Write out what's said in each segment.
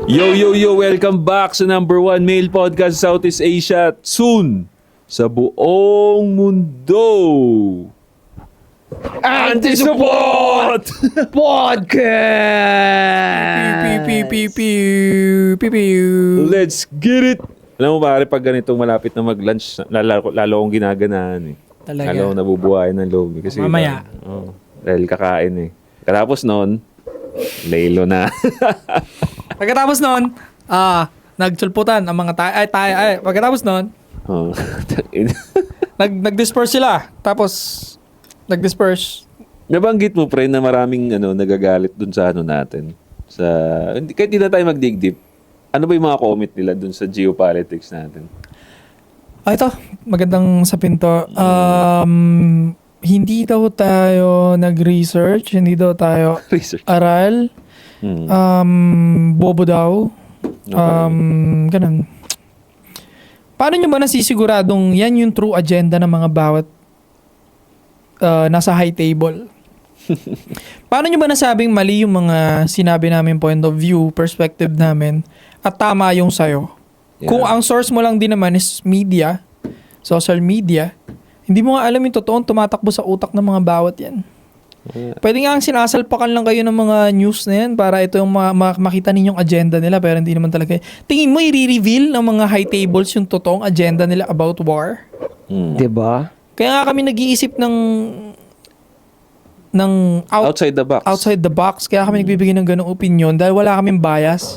Yo, welcome back sa number one male podcast sa Southeast Asia at soon sa buong mundo. Anti-support! Podcast! Let's get it! Alam mo pare, pag ganitong malapit na mag-lunch, lalo akong ginaganahan eh. Talaga. Lalo akong nabubuhayan ng loob. Kasi, Mamaya. Dahil kakain eh. Katapos noon, laylo na. Pagkatapos nun, nagsulputan ang mga tayo. Pagkatapos nun, Oh. nag-disperse sila. Tapos, nag-disperse. Nabanggit mo pre na maraming nagagalit dun sa natin. Kahit hindi na tayo magdig-deep. Ano ba yung mga comment nila dun sa geopolitics natin? Ito, magandang sapin to. Hindi daw tayo nag-research, hindi daw tayo Research. aral. Bobo daw. Ganun. Paano nyo ba nasisiguradong yan yung true agenda ng mga bawat nasa high table? Paano nyo ba nasabing mali yung mga sinabi namin point of view, perspective namin, at tama yung sayo? Yeah. Kung ang source mo lang din naman is media, social media, hindi mo nga alam yung totoong tumatakbo sa utak ng mga bawat yan. Yeah. Pwede nga sinasalpakan lang kayo ng mga news na yan para ito yung makita ninyong agenda nila pero hindi naman talaga. Tingin mo i-reveal ng mga high tables yung totoong agenda nila about war? Diba? Kaya nga kami nag-iisip ng Outside the box. outside the box. Kaya kami nagbibigay ng ganong opinion dahil wala kaming bias.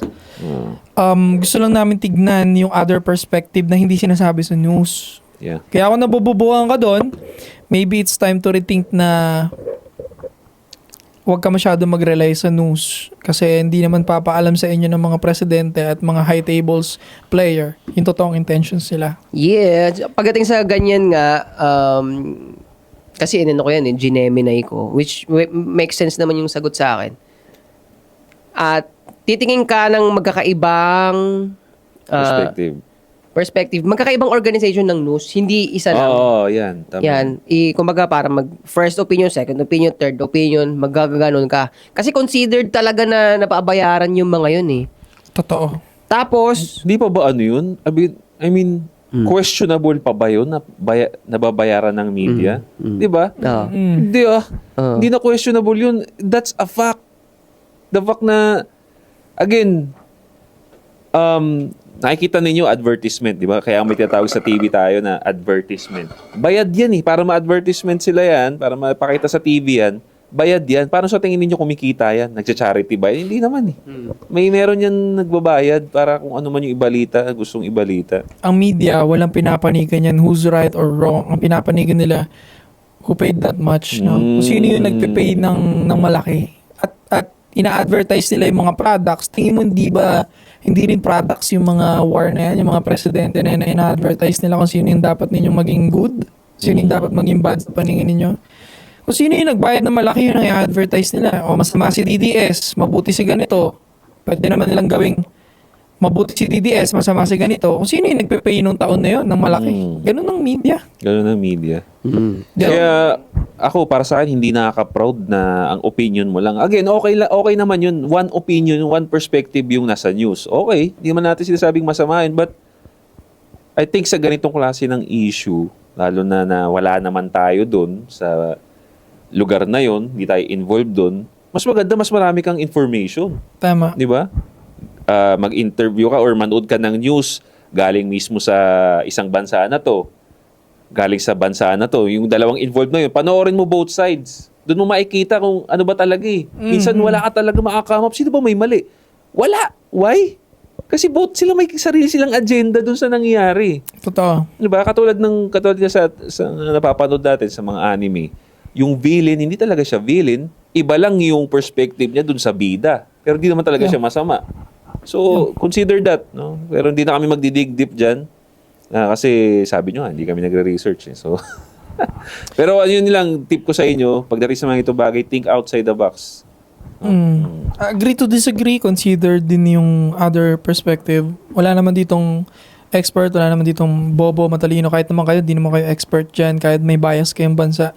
Gusto lang namin tignan yung other perspective na hindi sinasabi sa news. Yeah. Kaya kung nabububuhan ka doon, maybe it's time to rethink na huwag ka masyado mag-rely sa news kasi hindi naman papaalam sa inyo ng mga presidente at mga high tables player yung totoong intentions nila. Yeah. Pagdating sa ganyan nga, kasi inano ko yan, Gineminay ko, which makes sense naman yung sagot sa akin. At titingin ka ng magkakaibang perspective. Magkakaibang organization ng news, hindi isa lang. Oo, yan. Tama. Yan, kumbaga para first opinion, second opinion, third opinion, magagano'n ka. Kasi considered talaga na napabayaran yung mga yun eh. Totoo. Tapos, Hindi pa ba ano yun? I mean, questionable pa ba yun na nababayaran ng media? Di ba? Hindi Hindi na questionable yun. That's a fact. The fact na, again, nakikita ninyo advertisement, di ba? Kaya may tinatawag sa TV tayo na advertisement. Bayad yan eh. Para ma-advertisement sila yan, para mapakita sa TV yan, bayad yan. Paano sa tingin ninyo kumikita yan? Nagcha-charity ba? Hindi naman eh. Meron yan nagbabayad para kung ano man yung ibalita, gustong ibalita. Ang media, walang pinapanigan yan who's right or wrong. Ang pinapanigan nila, who paid that much. No? Kung sino yung nagpipay ng malaki. At ina-advertise nila yung mga products. Tingin mo, hindi rin products yung mga war na yan, yung mga presidente na ina-advertise nila kung sino yung dapat ninyong maging good, sino yung dapat maging bad sa paningin ninyo. Kung sino yung nagbayad na malaki yun ang i-advertise nila. O masama si DDS, mabuti si ganito. Pwede naman nilang gawing mabuti si DDS, masama si ganito. Kung sino yung nagpe-pay nung taon na yun ng malaki. Ganun ang media. Ganun ang media. Kaya ako, para sa akin, hindi nakaka-proud na ang opinion mo lang. Again, okay naman yun. One opinion, one perspective yung nasa news. Okay, hindi man natin sinasabing masamahin. But I think sa ganitong klase ng issue, lalo na wala naman tayo doon sa lugar na yon, hindi tayo involved doon, mas maganda, mas marami kang information. Tama. Di ba? Mag-interview ka or manood ka ng news galing mismo sa isang bansa na to. Galing sa bansa na to. Yung dalawang involved na yun, panoorin mo both sides. Doon mo makikita kung ano ba talaga eh. Minsan wala ka talaga makakamap. Sino ba may mali? Wala. Why? Kasi both sila may sarili silang agenda doon sa nangyayari. Totoo. Di ba? Katulad na sa napapanood natin sa mga anime. Yung villain, hindi talaga siya villain. Iba lang yung perspective niya doon sa bida. Pero hindi naman talaga siya masama. So, consider that. No? Pero hindi na kami magdidig deep dyan. Kasi sabi nyo hindi kami nagre-research. Eh. So, pero yun lang tip ko sa inyo, pagdating sa mga ito bagay, think outside the box. Agree to disagree, consider din yung other perspective. Wala naman ditong expert, wala naman ditong bobo, matalino. Kahit naman kayo, di naman kayo expert dyan. Kahit may bias kayong bansa.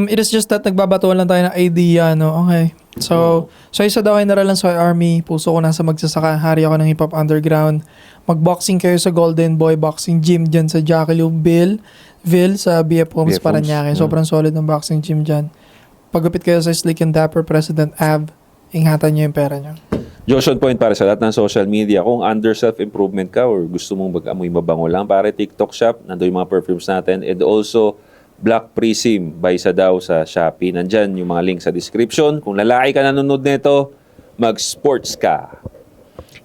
It is just that nagbabatuan lang tayo ng idea, no? Okay. So isa daw ay naralan sa Army, puso ko nasa magsasaka, hari ako ng hip-hop underground. Mag-boxing kayo sa Golden Boy Boxing Gym dyan sa Jackie Ville sa BF Homes, BF Homes, Paranaque. Sobrang solid ng boxing gym dyan. Pagupit kayo sa Slick and Dapper President Av, ingatan nyo yung pera nyo. Josh on point para sa lahat ng social media. Kung under self-improvement ka or gusto mong mag-amoy mabango lang, pare TikTok shop, nandun yung mga perfumes natin. And also, Black Prism by Sadaw sa Shopee. Nandyan yung mga link sa description. Kung lalaki ka nanonood nito, mag-sports ka.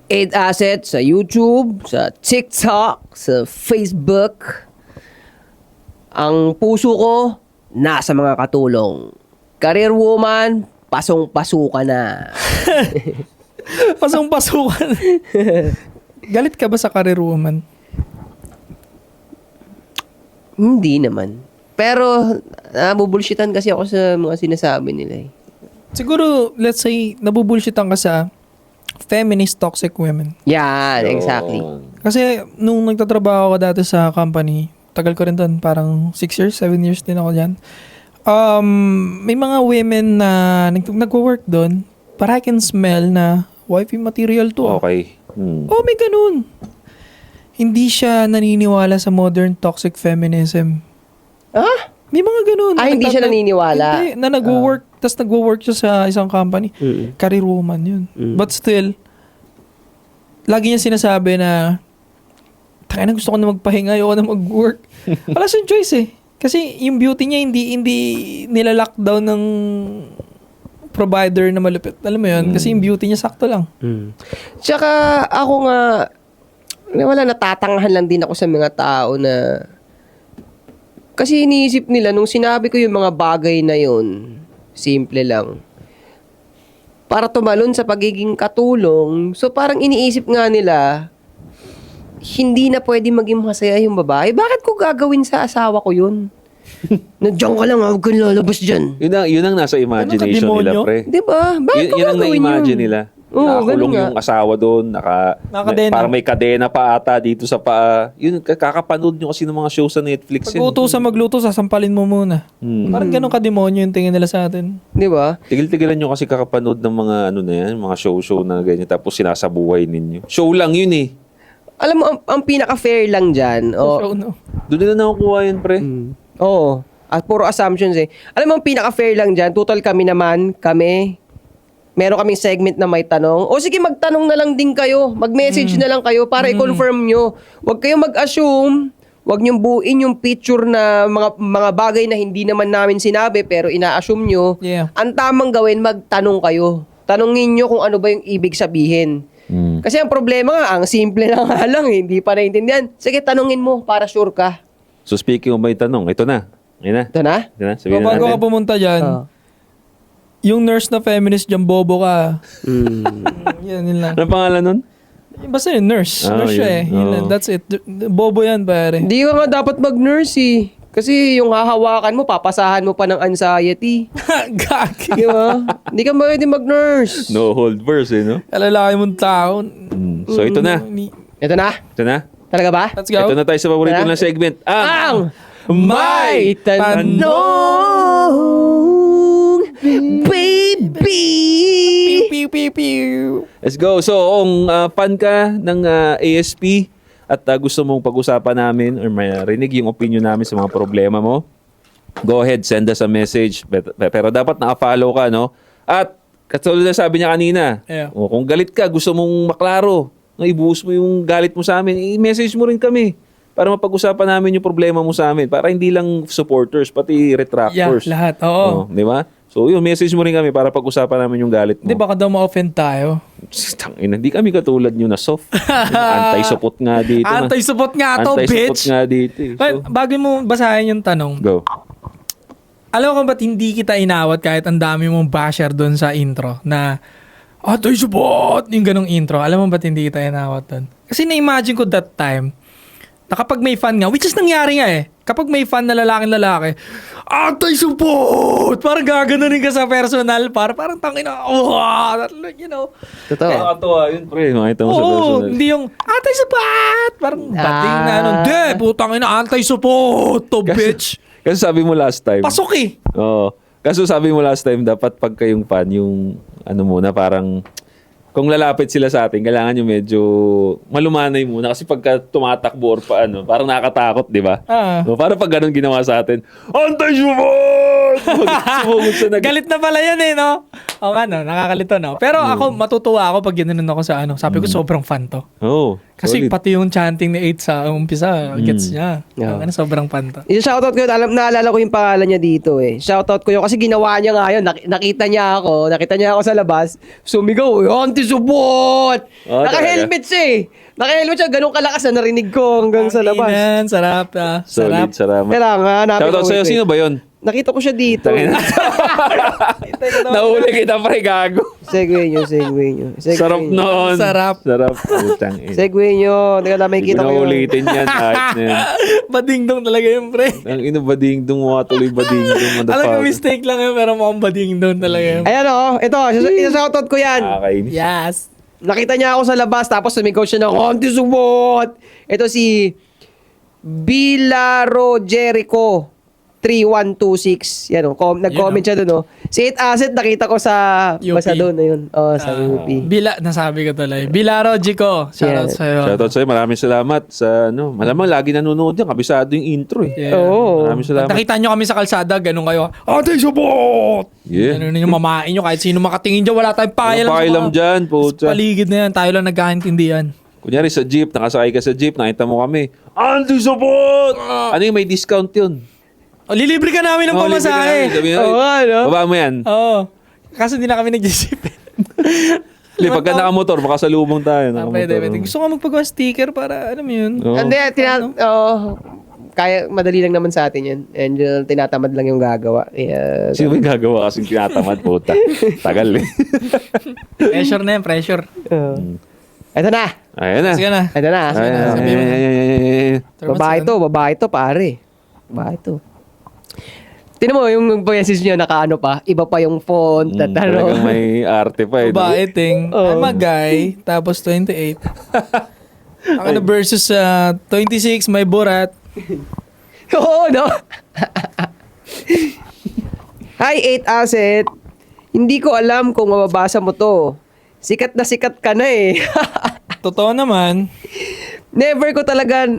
8 Assets sa YouTube, sa TikTok, sa Facebook. Ang puso ko, nasa mga katulong. Career woman, pasong-paso ka na. Pasong-pasukan. Galit ka ba sa career woman? Hindi naman. Pero, nabubulshitan kasi ako sa mga sinasabi nila eh. Siguro, let's say, nabubulshitan ka sa feminist toxic women. Yan, exactly. Kasi, nung nagtatrabaho ko dati sa company, tagal ko rin doon, parang 6 years, 7 years din ako dyan. May mga women na nagwo-work doon, para I can smell na wifey material to. Okay. Oh, may ganun. Hindi siya naniniwala sa modern toxic feminism. Ah? May mga ganun. Hindi siya naniniwala. Hindi, na nagwo-work, tas nagwo-work siya sa isang company. Career woman yun. But still, lagi niya sinasabi na, taka na gusto ko na magpahinga, ayoko na mag-work. Wala siyang choice eh. Kasi yung beauty niya hindi nila-lockdown ng provider na malupit. Alam mo yun? Kasi yung beauty niya sakto lang. Tsaka, ako nga, wala, natatangahan lang din ako sa mga tao na, kasi iniisip nila, nung sinabi ko yung mga bagay na yun, simple lang, para tumalon sa pagiging katulong, so parang iniisip nga nila, hindi na pwede maging masaya yung babae. Bakit ko gagawin sa asawa ko yun? Nandiyan ka lang, huwag kang lalabas dyan. Yun ang nasa imagination nila, demonyo? pre. Di ba? Bakit ko Yun ang gagawin na-imagine yun? nila. Oo, Nakakulong ganun nga. yung asawa doon, Nakadena. parang may kadena pa ata dito sa paa. Yun, kakapanood nyo kasi ng mga show sa Netflix. Pag utusan magluto, sasampalin mo muna. Parang ganun ka-demonyo yung tingin nila sa atin. Di ba? Tigil-tigilan nyo kasi kakapanood ng mga ano na yan, mga show na ganyan, tapos sinasabuhay ninyo. Show lang yun eh. Alam mo, ang pinaka-fair lang dyan, So, no. Doon nila nakukuha yun, pre. Oo. At puro assumptions eh. Alam mo, ang pinaka-fair lang dyan, total kami, meron kaming segment na may tanong. O sige, magtanong na lang din kayo. Mag-message na lang kayo para i-confirm nyo. Huwag kayong mag-assume. Huwag niyong buuin yung picture na mga bagay na hindi naman namin sinabi pero ina-assume nyo. Yeah. Ang tamang gawin, magtanong kayo. Tanungin nyo kung ano ba yung ibig sabihin. Kasi ang problema nga, ang simple na nga lang, hindi pa naintindihan. Sige, tanungin mo para sure ka. So speaking of may tanong, ito na. Ayun na. Ito na? Ito na, sabihin na Bago ka natin. pumunta dyan, yung nurse na feminist dyan, bobo ka. Yun lang. Anong pangalan nun? Basta yun, nurse. Oh, Nurse siya yun. eh. Yun lang. Oh. That's it. Bobo yan, pare. Hindi ka nga dapat mag-nurse eh. Kasi yung hahawakan mo, papasahan mo pa ng anxiety. Gagi. Di ba? Hindi ka pwede mag-nurse. No hold verse, eh, no? Alalaki mong tao. So ito na. Ito na? Ito na. Talaga ba? Let's go. Ito na tayo sa paborito Tara. ng segment. Ang May tanong, baby! Pew, pew, pew, pew. Let's go. So, kung fan ka ng ASP at gusto mong pag-usapan namin or marinig yung opinion namin sa mga problema mo, go ahead, send us a message. Pero dapat naka-follow ka, no? At katulad na sabi niya kanina, Yeah. kung galit ka, gusto mong maklaro, ibuhos mo yung galit mo sa amin, i-message mo rin kami para mapag-usapan namin yung problema mo sa amin. Para hindi lang supporters, pati retractors. Yeah, lahat. Oo. Di ba? So, yun, message mo rin kami para pag-usapan namin yung galit mo. Hindi, baka daw ma-offend tayo. Tangina, hindi kami katulad nyo na soft. Anti-support nga dito. Anti-support nga to, Anti-support bitch! nga dito. Eh. But, So, bago mo basahin yung tanong, go. alam mo kung ba't hindi kita inawat kahit ang dami mong basher doon sa intro na anti-support! Yung ganong intro. Alam mo ba't hindi kita inawat doon? Kasi na-imagine ko that time na kapag may fan nga, which is nangyari nga eh, kapag may fan na lalaki, anti-support! Parang gaganunin ka sa personal, parang tangina, you know. Totoo. Nakakatawa yun, pre. Makita mo sa Oo, personal. hindi yung anti-support! Parang bating na ano, hindi, putang ina, anti-support to bitch! Kasi sabi mo last time. Pasok eh. Oo. Kaso sabi mo last time, dapat pag kayong fan, yung ano muna, parang kung lalapit sila sa atin, kailangan yung medyo malumanay muna. Kasi pagka tumatakbo or pa ano, parang nakakatakot, di ba? No, parang pag ganun ginawa sa atin, Antay-Subot! Sumugod sa Galit na pala yan eh, no? O ano, nakakalito, no? Pero ako, matutuwa ako pag ginanon ako sa ano. Sabi ko, sobrang fan to. Oo. Kasi solid. pati yung chanting ni 8 sa umpisa, gets niya. Yeah. Ano, sobrang fan to. Yung shoutout ko yun, naalala ko yung pangalan niya dito eh. Shoutout ko yun kasi ginawa niya nga yun. Nakita niya ako sa labas. Sumigaw, anti-subot! Oh, Naka-helmet siya eh. Naka-helmet siya, ganun kalakas na narinig ko hanggang sa labas. Inan, sarap. Solid, salamat. Kailangan, hanapin Shoutout ko sa'yo, ito eh. sino ba yun? Nakita ko siya dito. Nahuli kita pre, gago. Segway nyo. Sarap noon. Sarap. Putang ina. Segway nyo. Teka lang, may Hindi kita ko ko na yun. ulitin yan. Ayos na yan. Badingdong talaga yun, pre. Ang ina bading-dung, mga tuloy bading-dung. Alam ko, mistake lang yun, pero mukhang badingdong talaga yun. Ayan o, ito, isa-shoutout ko yan. Nakakainis. Yes. Nakita niya ako sa labas, tapos sumigaw siya ng anti-subot. Ito si Bilaro Jericho 3126. Yan o, nag-comment siya doon o. Si 8 Asset, nakita ko sa UP. basta doon. Ayun. Sa UP. Nasabi ko tuloy. Bilaro, Jico. Shoutout Yeah. sa'yo. Shoutout sa'yo. Maraming salamat sa ano. Malamang lagi nanonood yan. Kabisado yung intro eh. Yeah. Oo. Maraming Pag salamat. nakita nyo kami sa kalsada, ganun kayo. Ate, subot! Yeah. Ganun yung mamain nyo. Kahit sino makatingin dyan, wala tayong pakialam. Walang pakialam dyan, puta. Paligid na yan. Tayo lang nagkaintindihan. Kunyari sa jeep, nakasakay ka sa jeep, nakita mo kami. Anti-support! Ano yung may discount yun? O, lilibre ka namin ng pamasahe. Sabi Oo, ano? baba mo yan. Oo. Kaso hindi na kami nag-isip. Li, pagka nakamotor, baka salubong tayo. Pwede. Gusto ko magpagawa sticker para, alam mo yun. Oo. Hindi, kaya madali lang naman sa atin yun. And tinatamad lang yung gagawa. Sino ba yung gagawa kasing tinatamad, puta? Tagal eh. Pressure na yan, pressure. Ito na. Ayan na. Sige na. Ito na. Babae to, pare. Babae to. Tinan mo, yung message niya nakaano pa, iba pa yung font at ano. Talagang may arte pa eh. no? Babae ting. I'm a guy. Tapos 28. Ang ano versus 26, may Borat. Oo, no? Hi, 8 Asset. Hindi ko alam kung mababasa mo to. Sikat na sikat ka na eh. Totoo naman. Never ka talaga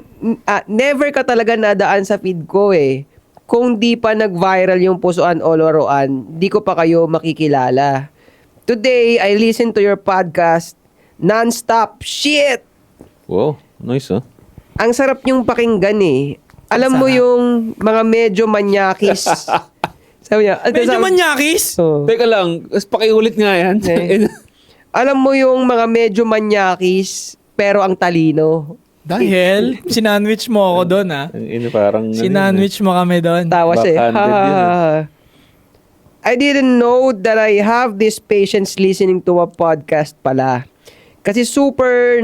nadaan sa feed ko eh. Kung di pa nag-viral yung Pusuan o Laruan, di ko pa kayo makikilala. Today, I listen to your podcast non-stop. Shit! Wow, nice huh? Ang sarap yung pakinggan eh. Alam mo yung mga medyo manyakis. Sabi niya, Medyo manyakis. Oh. Teka lang, pakiulit nga yan. Alam mo yung mga medyo manyakis, pero ang talino. Dahil, sinandwich mo ako doon ha. Parang... Sinandwich mo kami doon. Tawa siya eh. Backhanded yun, I didn't know that I have this patience listening to a podcast pala. Kasi super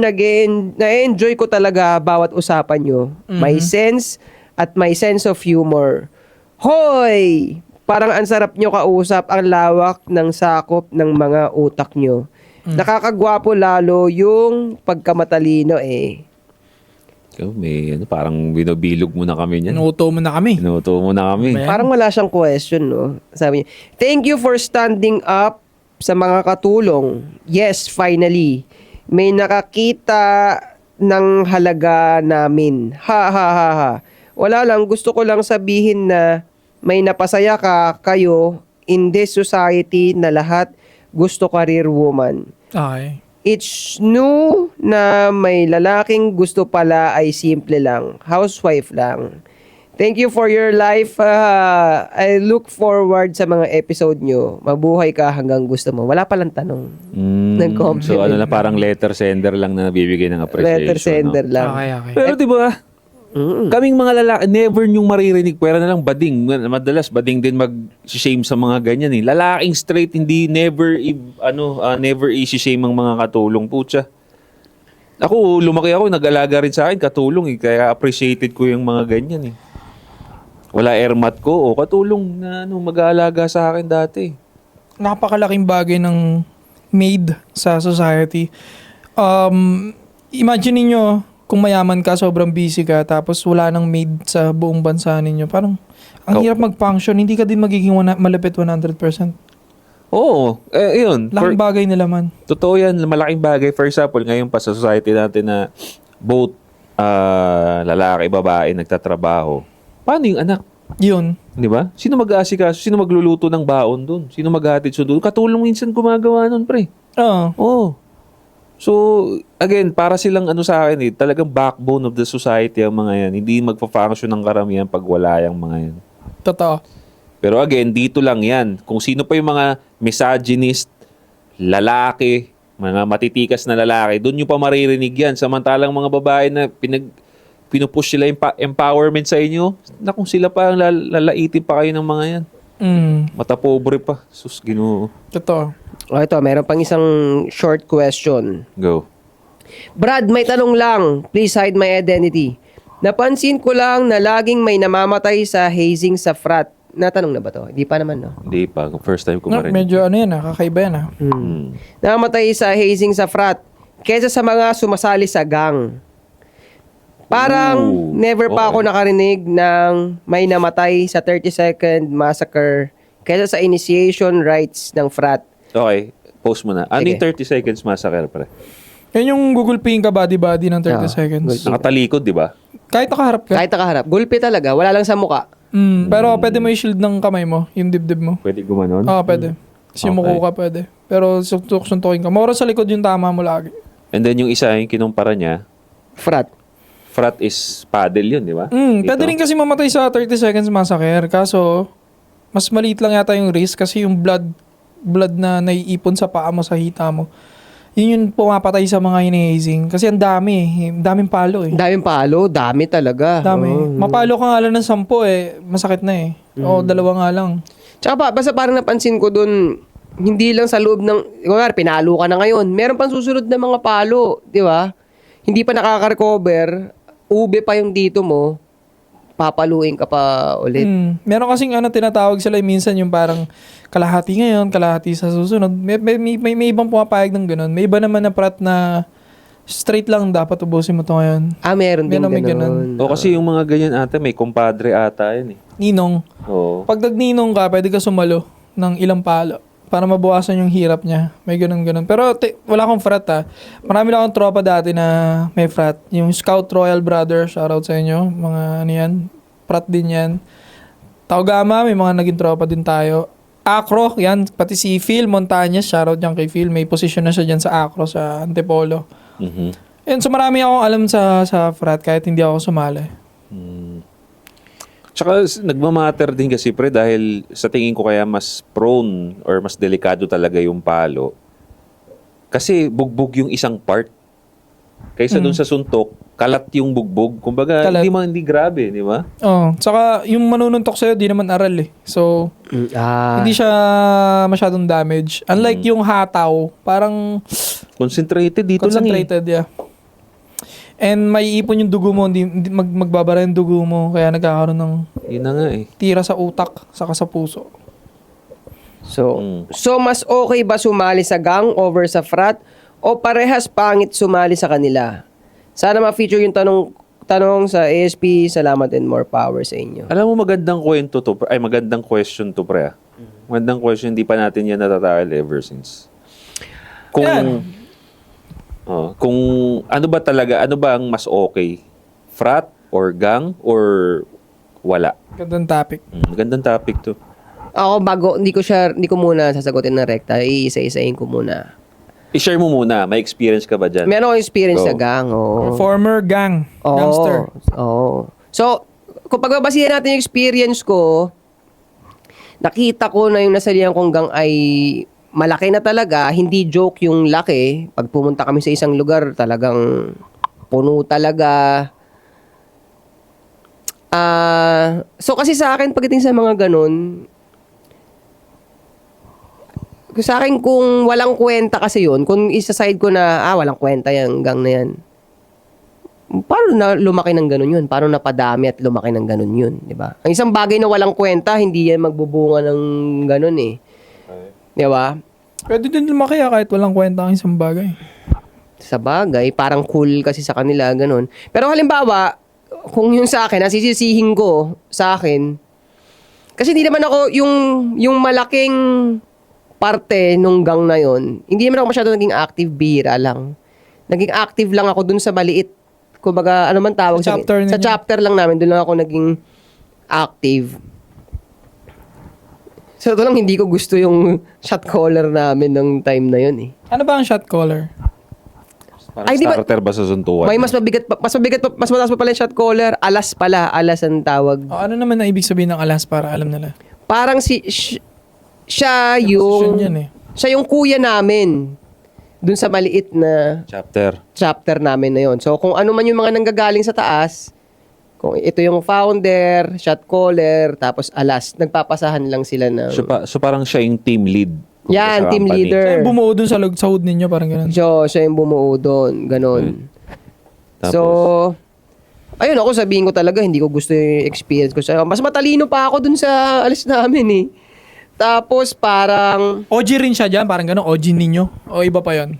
na-enjoy ko talaga bawat usapan nyo. May sense at may sense of humor. Hoy! Parang ang sarap nyo kausap, ang lawak ng sakop ng mga utak nyo. Nakakagwapo lalo yung pagkamatalino eh. May parang binobilog mo na kami niyan. Inuuto mo na kami. Inuto mo na kami. Ayan. Parang wala siyang question, no? Sabi niya, thank you for standing up sa mga katulong. Yes, finally. May nakakita ng halaga namin. Ha. Wala lang, gusto ko lang sabihin na may napasaya kayo in this society na lahat gusto career woman. Okay. It's new na may lalaking gusto pala ay simple lang. Housewife lang. Thank you for your life. I look forward sa mga episode nyo. Mabuhay ka hanggang gusto mo. Wala palang tanong. Nag-compliment. So ano na parang letter sender lang na nabibigay ng appreciation. Letter sender no? lang. Okay. Pero di ba, kaming mga lalaki, never nyong maririnig, pwera na lang bading. Madalas, bading din mag-shame sa mga ganyan eh. Lalaking straight, hindi never i-shame ang mga katulong. Putya. Ako, lumaki ako, nag-alaga rin sa akin, katulong eh. Kaya appreciated ko yung mga ganyan eh. Wala airmat ko o katulong na mag-aalaga sa akin dati. Napakalaking bagay ng maid sa society. Imagine niyo kung mayaman ka, sobrang busy ka, tapos wala nang maid sa buong bansa ninyo. Parang, ang Oh. hirap mag-function, hindi ka din magiging malapit 100%. Oo, yun. Laking bagay nila man. Totoo yan, malaking bagay. For example, ngayon pa sa society natin na both lalaki, babae, nagtatrabaho. Paano yung anak? Yun. Di ba? Sino mag-aasikaso? Sino magluluto ng baon dun? Sino maghahatid sundo? Katulong minsan gumagawa nun, pre. Oo. Oo. So, again, para silang sa akin talagang backbone of the society ang mga yan. Hindi magpa-function ng karamihan pag wala yung mga yan. Totoo. Pero again, dito lang yan. Kung sino pa yung mga misogynist, lalaki, mga matitikas na lalaki, doon yung pa maririnig yan. Samantalang mga babae na pinupush sila yung empowerment sa inyo, na kung sila pa lalaitin pa kayo ng mga yan. Matapobre pa. Sus, Ginoo. Totoo. O ito, meron pang isang short question. Go. Brad, may tanong lang. Please hide my identity. Napansin ko lang na laging may namamatay sa hazing sa frat. Natanong na ba to? Hindi pa naman, no? Hindi pa. First time ko No, marinig. medyo kakaiba yan Namatay sa hazing sa frat kesa sa mga sumasali sa gang. Parang Ooh, never pa okay. ako nakarinig ng may namatay sa 30-second massacre kesa sa initiation rites ng frat. Okay. Post mo na. Ano Sige. yung 30 seconds massacre, pre? Yan yung Google Ping ka body-body ng 30 Ah, seconds. Nakatalikod, di ba? Kahit nakaharap ka. Kahit nakaharap. Gulpi talaga. Wala lang sa muka. Pero pwede mo i-shield ng kamay mo, yung dibdib mo. Pwede gumanon? Oo, pwede. Tapos yung Okay. muko ka pwede. Pero suntukin ka. Mura sa likod yung tama mo lagi. And then yung isa, yung kinumpara niya, Frat. frat is paddle yun, di ba? Dito. Pwede rin kasi mamatay sa 30 seconds massacre. Kaso, mas maliit lang yata yung risk kasi yung blood na naiipon sa paa mo, sa hita mo. Yun yung pumapatay sa mga hinihazing. Kasi ang dami daming palo Daming palo. Dami talaga. Dami. Oo. Mapalo ka nga lang ng 10 masakit na O 2 nga lang. Tsaka basta parang napansin ko dun, hindi lang sa loob ng, kunwari, pinalo ka na ngayon. Meron pang susunod na mga palo. Di ba? Hindi pa nakaka-recover. Ube pa yung dito mo. Papaluin ka pa ulit. Meron kasing tinatawag sila minsan yung parang kalahati ngayon, kalahati sa susunod. May ibang pumapayag ng ganun. May iba naman na prat na straight lang dapat ubusin mo to ngayon. Meron din May ganun. O kasi yung mga ganyan ata, may compadre ata yan eh. Ninong. Oo. Pag nagninong ka, pwede ka sumalo ng ilang palo para mabawasan yung hirap niya. May ganun. Pero wala akong frat Marami lang akong tropa dati na may frat. Yung Scout Royal Brother, shoutout sa inyo. Mga yan, frat din yan. Taugama, may mga naging tropa din tayo. Acro, yan, pati si Phil Montañez, shoutout yan kay Phil. May position na siya dyan sa Acro, sa Antipolo. Mhm. Yan, so marami akong alam sa frat kahit hindi ako sumali. Tsaka nagmamatter din kasi pre dahil sa tingin ko kaya mas prone or mas delikado talaga yung palo. Kasi bugbog yung isang part. Kaysa dun sa suntok, kalat yung bugbog. Kumbaga, Kalat. hindi grabe, di ba? Tsaka yung manununtok sa'yo, di naman aral So, hindi siya masyadong damage. Unlike yung hataw, parang Concentrated dito lang eh. concentrated, yeah. And may ipon yung dugo mo, hindi magbabara yung dugo mo, kaya nagkakaroon ng Yun na nga eh. tira sa utak, saka sa puso. So mas okay ba sumali sa gang over sa frat o parehas pangit sumali sa kanila? Sana ma-feature yung tanong sa ASP. Salamat and more power sa inyo. Alam mo magandang kwento to, ay magandang question to pre. Magandang question, hindi pa natin yan natatakil ever since. Kung Yan. kung ano ba talaga, ano ba ang mas okay? Frat or gang or wala? Gandang topic. Magandang topic to. Ako hindi ko muna sasagutin ng rekta. Iisa-isahin ko muna. I-share mo muna, may experience ka ba dyan? Meron akong experience Go. sa gang. Oo. Former gang. Gangster. Oo. So, kung pagbabasihan natin yung experience ko, nakita ko na yung nasalihan kong gang ay malaki na talaga. Hindi joke yung laki. Pag pumunta kami sa isang lugar, talagang puno talaga. So, kasi sa akin, pagdating sa mga ganun, sa akin kung walang kwenta kasi yun, kung isa-side ko na, walang kwenta yung gang na yan. Paano na lumaki ng ganun yun? Paano napadami at lumaki ng ganun yun? Diba? Ang isang bagay na walang kwenta, hindi yan magbubunga ng ganun eh. Diba? Pwede din lumaki kahit walang kwenta ang isang bagay. Sa bagay, parang cool kasi sa kanila, ganun. Pero halimbawa, kung yung sa akin, nasisisihin ko sa akin, Kasi hindi naman ako, yung malaking parte nung gang na yon, hindi naman ako masyado naging active, bira lang. Naging active lang ako dun sa maliit. Kumbaga, ano man tawag Sa chapter sa ninyo. chapter lang namin, dun lang ako naging active. So, ito lang, hindi ko gusto yung shot caller namin ng time na yun eh. Ano ba ang shot caller? Parang Ay, di ba- starter ba sa suntuan? May mas mabigat pa, mas mataas pa pala yung shot caller. Alas pala, alas ang tawag. O, ano naman na ibig sabihin ng alas para alam nila? Parang siya yung, Posisyon yan eh. siya yung kuya namin dun sa maliit na chapter namin na yon. So, kung ano man yung mga nanggagaling sa taas, kung ito yung founder, shot caller, tapos alas, nagpapasahan lang sila ng... So parang siya yung team lead. Yan, sa team company. leader. Siya yung bumuo dun sa sahod ninyo, parang gano'n. Siya yung bumuo doon, ganon. Tapos? So, ayun ako sabihin ko talaga, hindi ko gusto yung experience ko. Mas matalino pa ako dun sa alis namin eh. Tapos parang, OG rin siya dyan, parang gano'n, OG ninyo? O iba pa yon?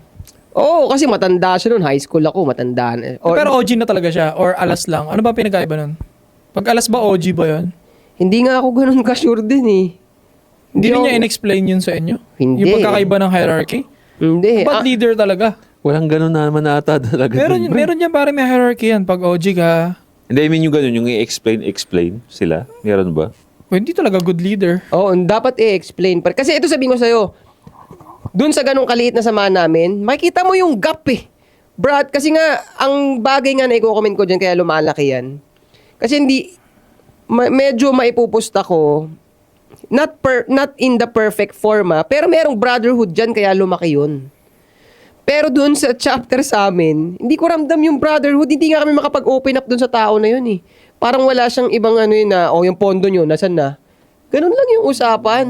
oo, kasi matanda siya nun. High school ako, matanda na. Pero OG na talaga siya, or alas lang. Ano ba pinagkaiba nun? Pag alas ba, OG ba yon? Hindi nga ako ganun ka-sure din eh. Hindi rin ako- niya in-explain yun sa inyo? Hindi. Yung pagkakaiba ng hierarchy? Hindi. Ba't leader talaga? Walang ganun naman ata talaga. Meron yan parang may hierarchy yan. Pag OG ka, Hindi, I mean yung ganun, yung i-explain sila. Meron ba? hindi talaga good leader. Oo, dapat i-explain. Kasi ito sabihin ko sa'yo, dun sa ganung kaliit na samahan namin, makikita mo yung gap eh. Brad, kasi nga, ang bagay nga na i-comment ko dyan, kaya lumalaki yan. Kasi medyo maipupusta ko, not in the perfect form pero merong brotherhood dyan, kaya lumaki yun. Pero dun sa chapter sa amin, hindi ko ramdam yung brotherhood, hindi nga kami makapag-open up dun sa tao na yun eh. Parang wala siyang ibang ano yun na, yung pondo nyo, nasan na? Ganun lang yung usapan.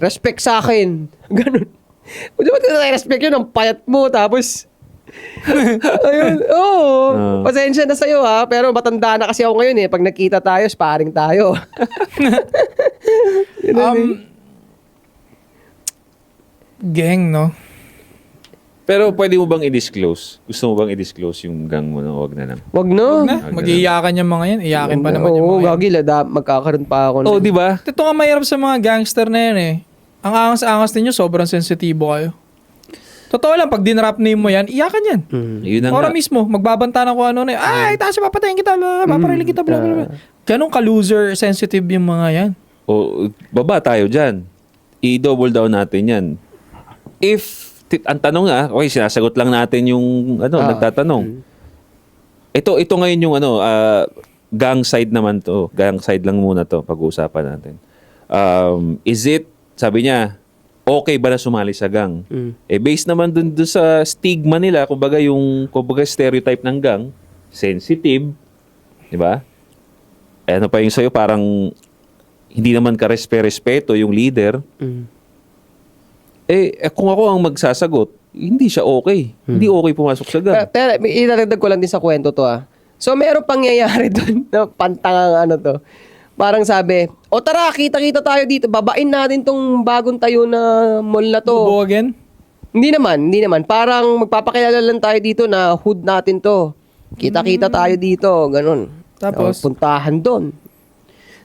Respect sa akin. Ganun. Di ba respect yun, ang payat mo, tapos... Ayun, oo. Pasensya na sa'yo ha, pero matanda na kasi ako ngayon eh. Pag nagkita tayo, sparring tayo. Gang, no? Pero pwede mo bang i-disclose? Gusto mo bang i-disclose yung gang mo na wag na lang? Wag no. Na, mag-iiyakan yung mga yan. Iyakin pa naman yung Oo, mga yan. gagi, magkakaroon pa ako. Oh, di ba? Ito nga mahirap sa mga gangster na yan eh. Ang angas-angas ninyo, sobrang sensitibo kayo. Totoo lang, pag dinrap name mo yan, iyakan yan. Yun na Ora nga. mismo, magbabanta na kung ano na yun. Ay, taas papatayin kita, papariling kita, bla bla bla. Ganong ka-loser sensitive yung mga yan. O, baba tayo dyan. I-double down natin yan. If, ang tanong okay, sinasagot lang natin yung, nagtatanong. Ito ngayon yung, gang side naman to. Gang side lang muna to, pag-uusapan natin. Is it, sabi niya, okay ba na sumali sa gang? Based naman dun sa stigma nila, kumbaga stereotype ng gang, sensitive, di ba? Ano pa yung sa'yo, parang hindi naman ka-respeto yung leader. Kung ako ang magsasagot, hindi siya okay. Hindi okay pumasok sa gang. Pero idadagdag ko lang din sa kwento to So, meron pangyayari doon na pantangang to. Parang sabi, tara, kita-kita tayo dito. Babain natin tong bagong tayo na mall na to. Bubo again? Hindi naman. Parang magpapakilala lang tayo dito na hood natin to. Kita-kita tayo dito, ganun. Tapos? Puntahan doon.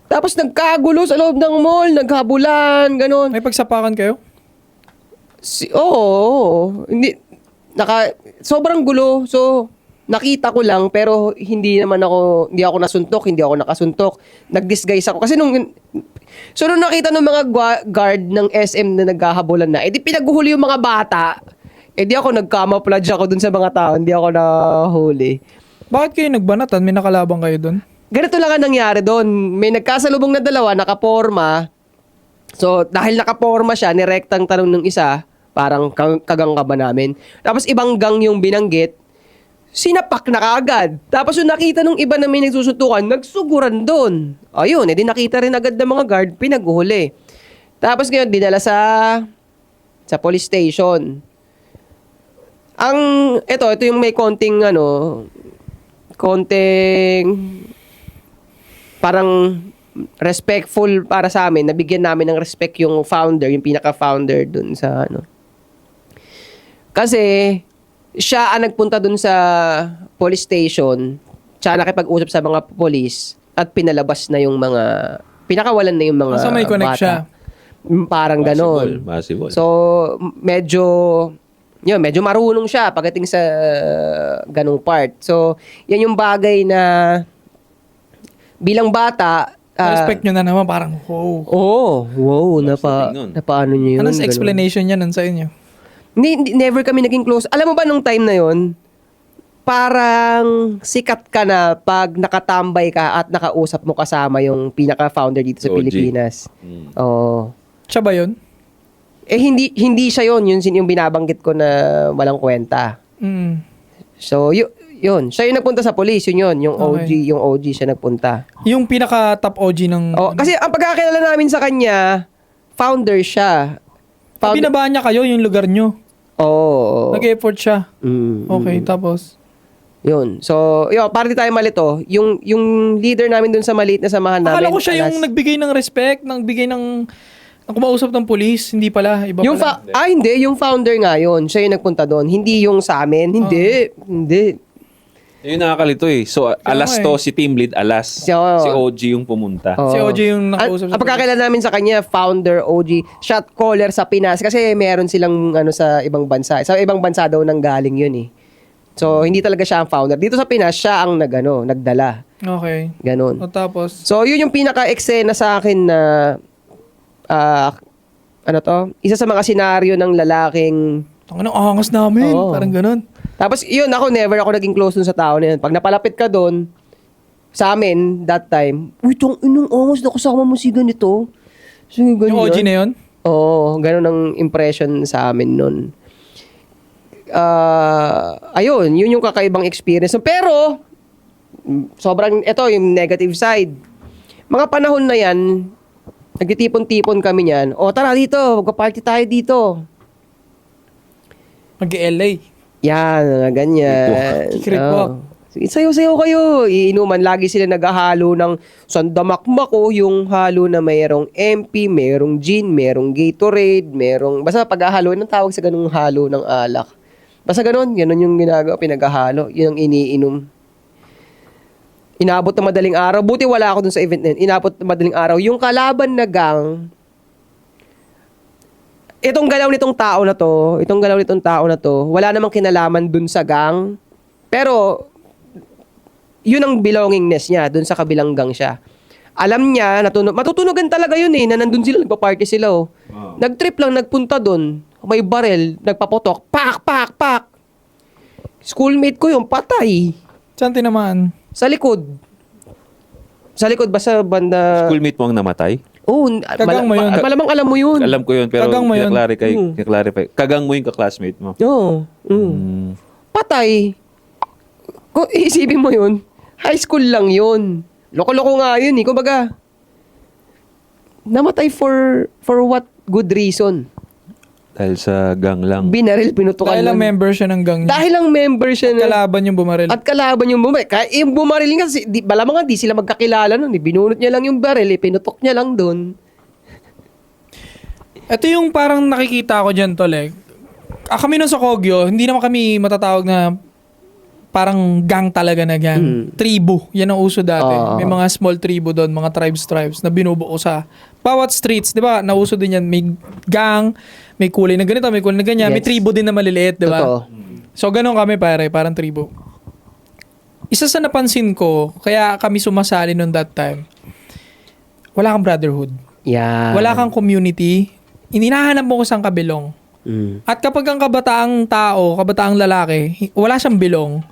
Tapos nagkagulo sa loob ng mall, naghabulan, ganun. May pagsapakan kayo? Oo. Hindi, sobrang gulo. So, nakita ko lang, pero hindi ako nasuntok, hindi ako nakasuntok. Nag-disguise ako. Kasi nung nakita ng mga guard ng SM na naghahabulan na, di pinaguhuli yung mga bata. Di ako nag-camouflage ako dun sa mga tao, hindi ako nahuli. Bakit kayo nagbanatan? May nakalabang kayo doon? Ganito lang ang nangyari doon. May nagkasalubong na dalawa, nakaporma. So, dahil nakaporma siya, nirektang tanong ng isa, parang kagang ka ba namin? Tapos ibang gang yung binanggit, sinapak na kaagad. Tapos yung nakita nung iba na may nagsusuntukan, nagsuguran doon. Ayun, edi nakita rin agad ng mga guard, pinaghuli. Tapos ngayon, dinala sa police station. Ito yung may konting parang respectful para sa amin. Nabigyan namin ng respect yung founder, yung pinaka-founder dun sa Kasi, siya ang nagpunta dun sa police station, siya nakipag-usap sa mga police at pinalabas na yung mga pinakawalan na yung mga So may connect bata. siya. Parang ganon. Possible. So, medyo marunong siya pagdating sa ganung part. So, yan yung bagay na bilang bata, Respect nyo na naman, parang, wow, napaano nyo yun. Anong ganun. explanation niya nun sa inyo? Never kami naging close. Alam mo ba nung time na yon, parang sikat ka na pag nakatambay ka at nakausap mo kasama yung pinaka-founder dito sa OG. Pilipinas. Oo. Siya ba yun? Hindi siya yon, yung binabanggit ko na walang kwenta. Mm. So, yun. Siya yung nagpunta sa police, yun. Yung Okay. OG siya nagpunta. Yung pinaka-top OG ng... Kasi ang pagkakilala namin sa kanya, founder siya. Binabaan niya kayo, yung lugar nyo. Oo. Nag-effort siya. Mm, Okay, tapos... Yun. So, yun, para di tayo malito, yung leader namin dun sa maliit na samahan namin. Akala ko siya yung nagbigay ng respect, nagbigay ng kumausap ng police, hindi pala, iba yung pala. hindi. Yung founder nga yun. Siya yung nagpunta doon. Hindi yung sa amin. Hindi. Yun nakakalito eh. So, alas to, si team lead, alas. Si OG yung pumunta. Oo. Si OG yung nakausap Ang pagkakilala namin sa kanya, founder, OG, shot caller sa Pinas. Kasi meron silang sa ibang bansa. Sa ibang bansa daw nang galing yun eh. So, hindi talaga siya ang founder. Dito sa Pinas, siya ang nagdala. Okay. Ganon. O tapos... So, yun yung pinaka-eksena sa akin na isa sa mga senaryo ng lalaking Anong angas namin, Oo. parang ganun. tapos yun never ako naging close dun sa tao na yun. Pag napalapit ka dun sa amin that time, uy, tong inong angas na kasama mo si ganito. So, ganyan. Yung OG na yun? Oo, ganun ang impression sa amin nun. Ayun, yun yung kakaibang experience. Pero, sobrang, ito yung negative side. Mga panahon na yan, nagtitipon-tipon kami niyan. O tara dito, magpa-party tayo dito. Mag-LA. Yan, ganyan. Kikripwak. Sige, sayo-sayo kayo. Iinuman, lagi sila naghahalo ng sandamakmak o yung halo na mayroong MP, mayroong gin, mayroong Gatorade, basta paghahalo, ng tawag sa ganung halo ng alak. Basta ganun yung ginagawa, pinaghahalo. Yun ang iniinom. Inabot na madaling araw. Buti wala ako dun sa event na yun. Inabot na madaling araw. Yung kalaban na gang, itong galaw nitong tao na to, wala namang kinalaman dun sa gang. Pero, yun ang belongingness niya, dun sa kabilang gang siya. Alam niya, matutunugan talaga yun na nandun sila, nagpa-party sila Nag-trip lang, nagpunta dun, may barel, nagpapotok, pak! Schoolmate ko yung patay. Saan tinamaan? Sa likod. Sa likod ba sa banda? Schoolmate mo ang namatay? Oo, Kagang mo yun. malamang alam mo yun. Alam ko yun, pero Kagang mo yun. kinaklarify. Kagang mo yung ka-classmate mo. Oo. Patay. Kung isipin mo yun, high school lang yun. Loko-loko nga yun eh. Kumbaga, namatay for what good reason? Dahil sa gang lang. Binaril, pinutukan Dahil lang member siya ng gang niya. Dahil lang member siya na... Kalaban yung bumaril. At kalaban yung bumaril. Kaya yung bumaril nga, malamang nga di sila magkakilala nun. Binunot niya lang yung baril, pinutok niya lang dun. Ito yung parang nakikita ko dyan, tol eh. Kami nun sa Kogyo, hindi naman kami matatawag na parang gang talaga na gang. Tribo. Yan ang uso dati. May mga small tribo doon, mga tribes na binubuo sa bawat streets. Di ba? Nauso din yan. May gang, may kulay na ganito, may kulay na ganyan. May Yes. tribo din na maliliit, di ba? Totoo. So, ganun kami pare, parang tribo. Isa sa napansin ko, kaya kami sumasali noon that time, wala kang brotherhood. Yeah. Wala kang community. Hinahanap mo kung saan ka belong. At kapag ang kabataang tao, kabataang lalaki, wala siyang belong,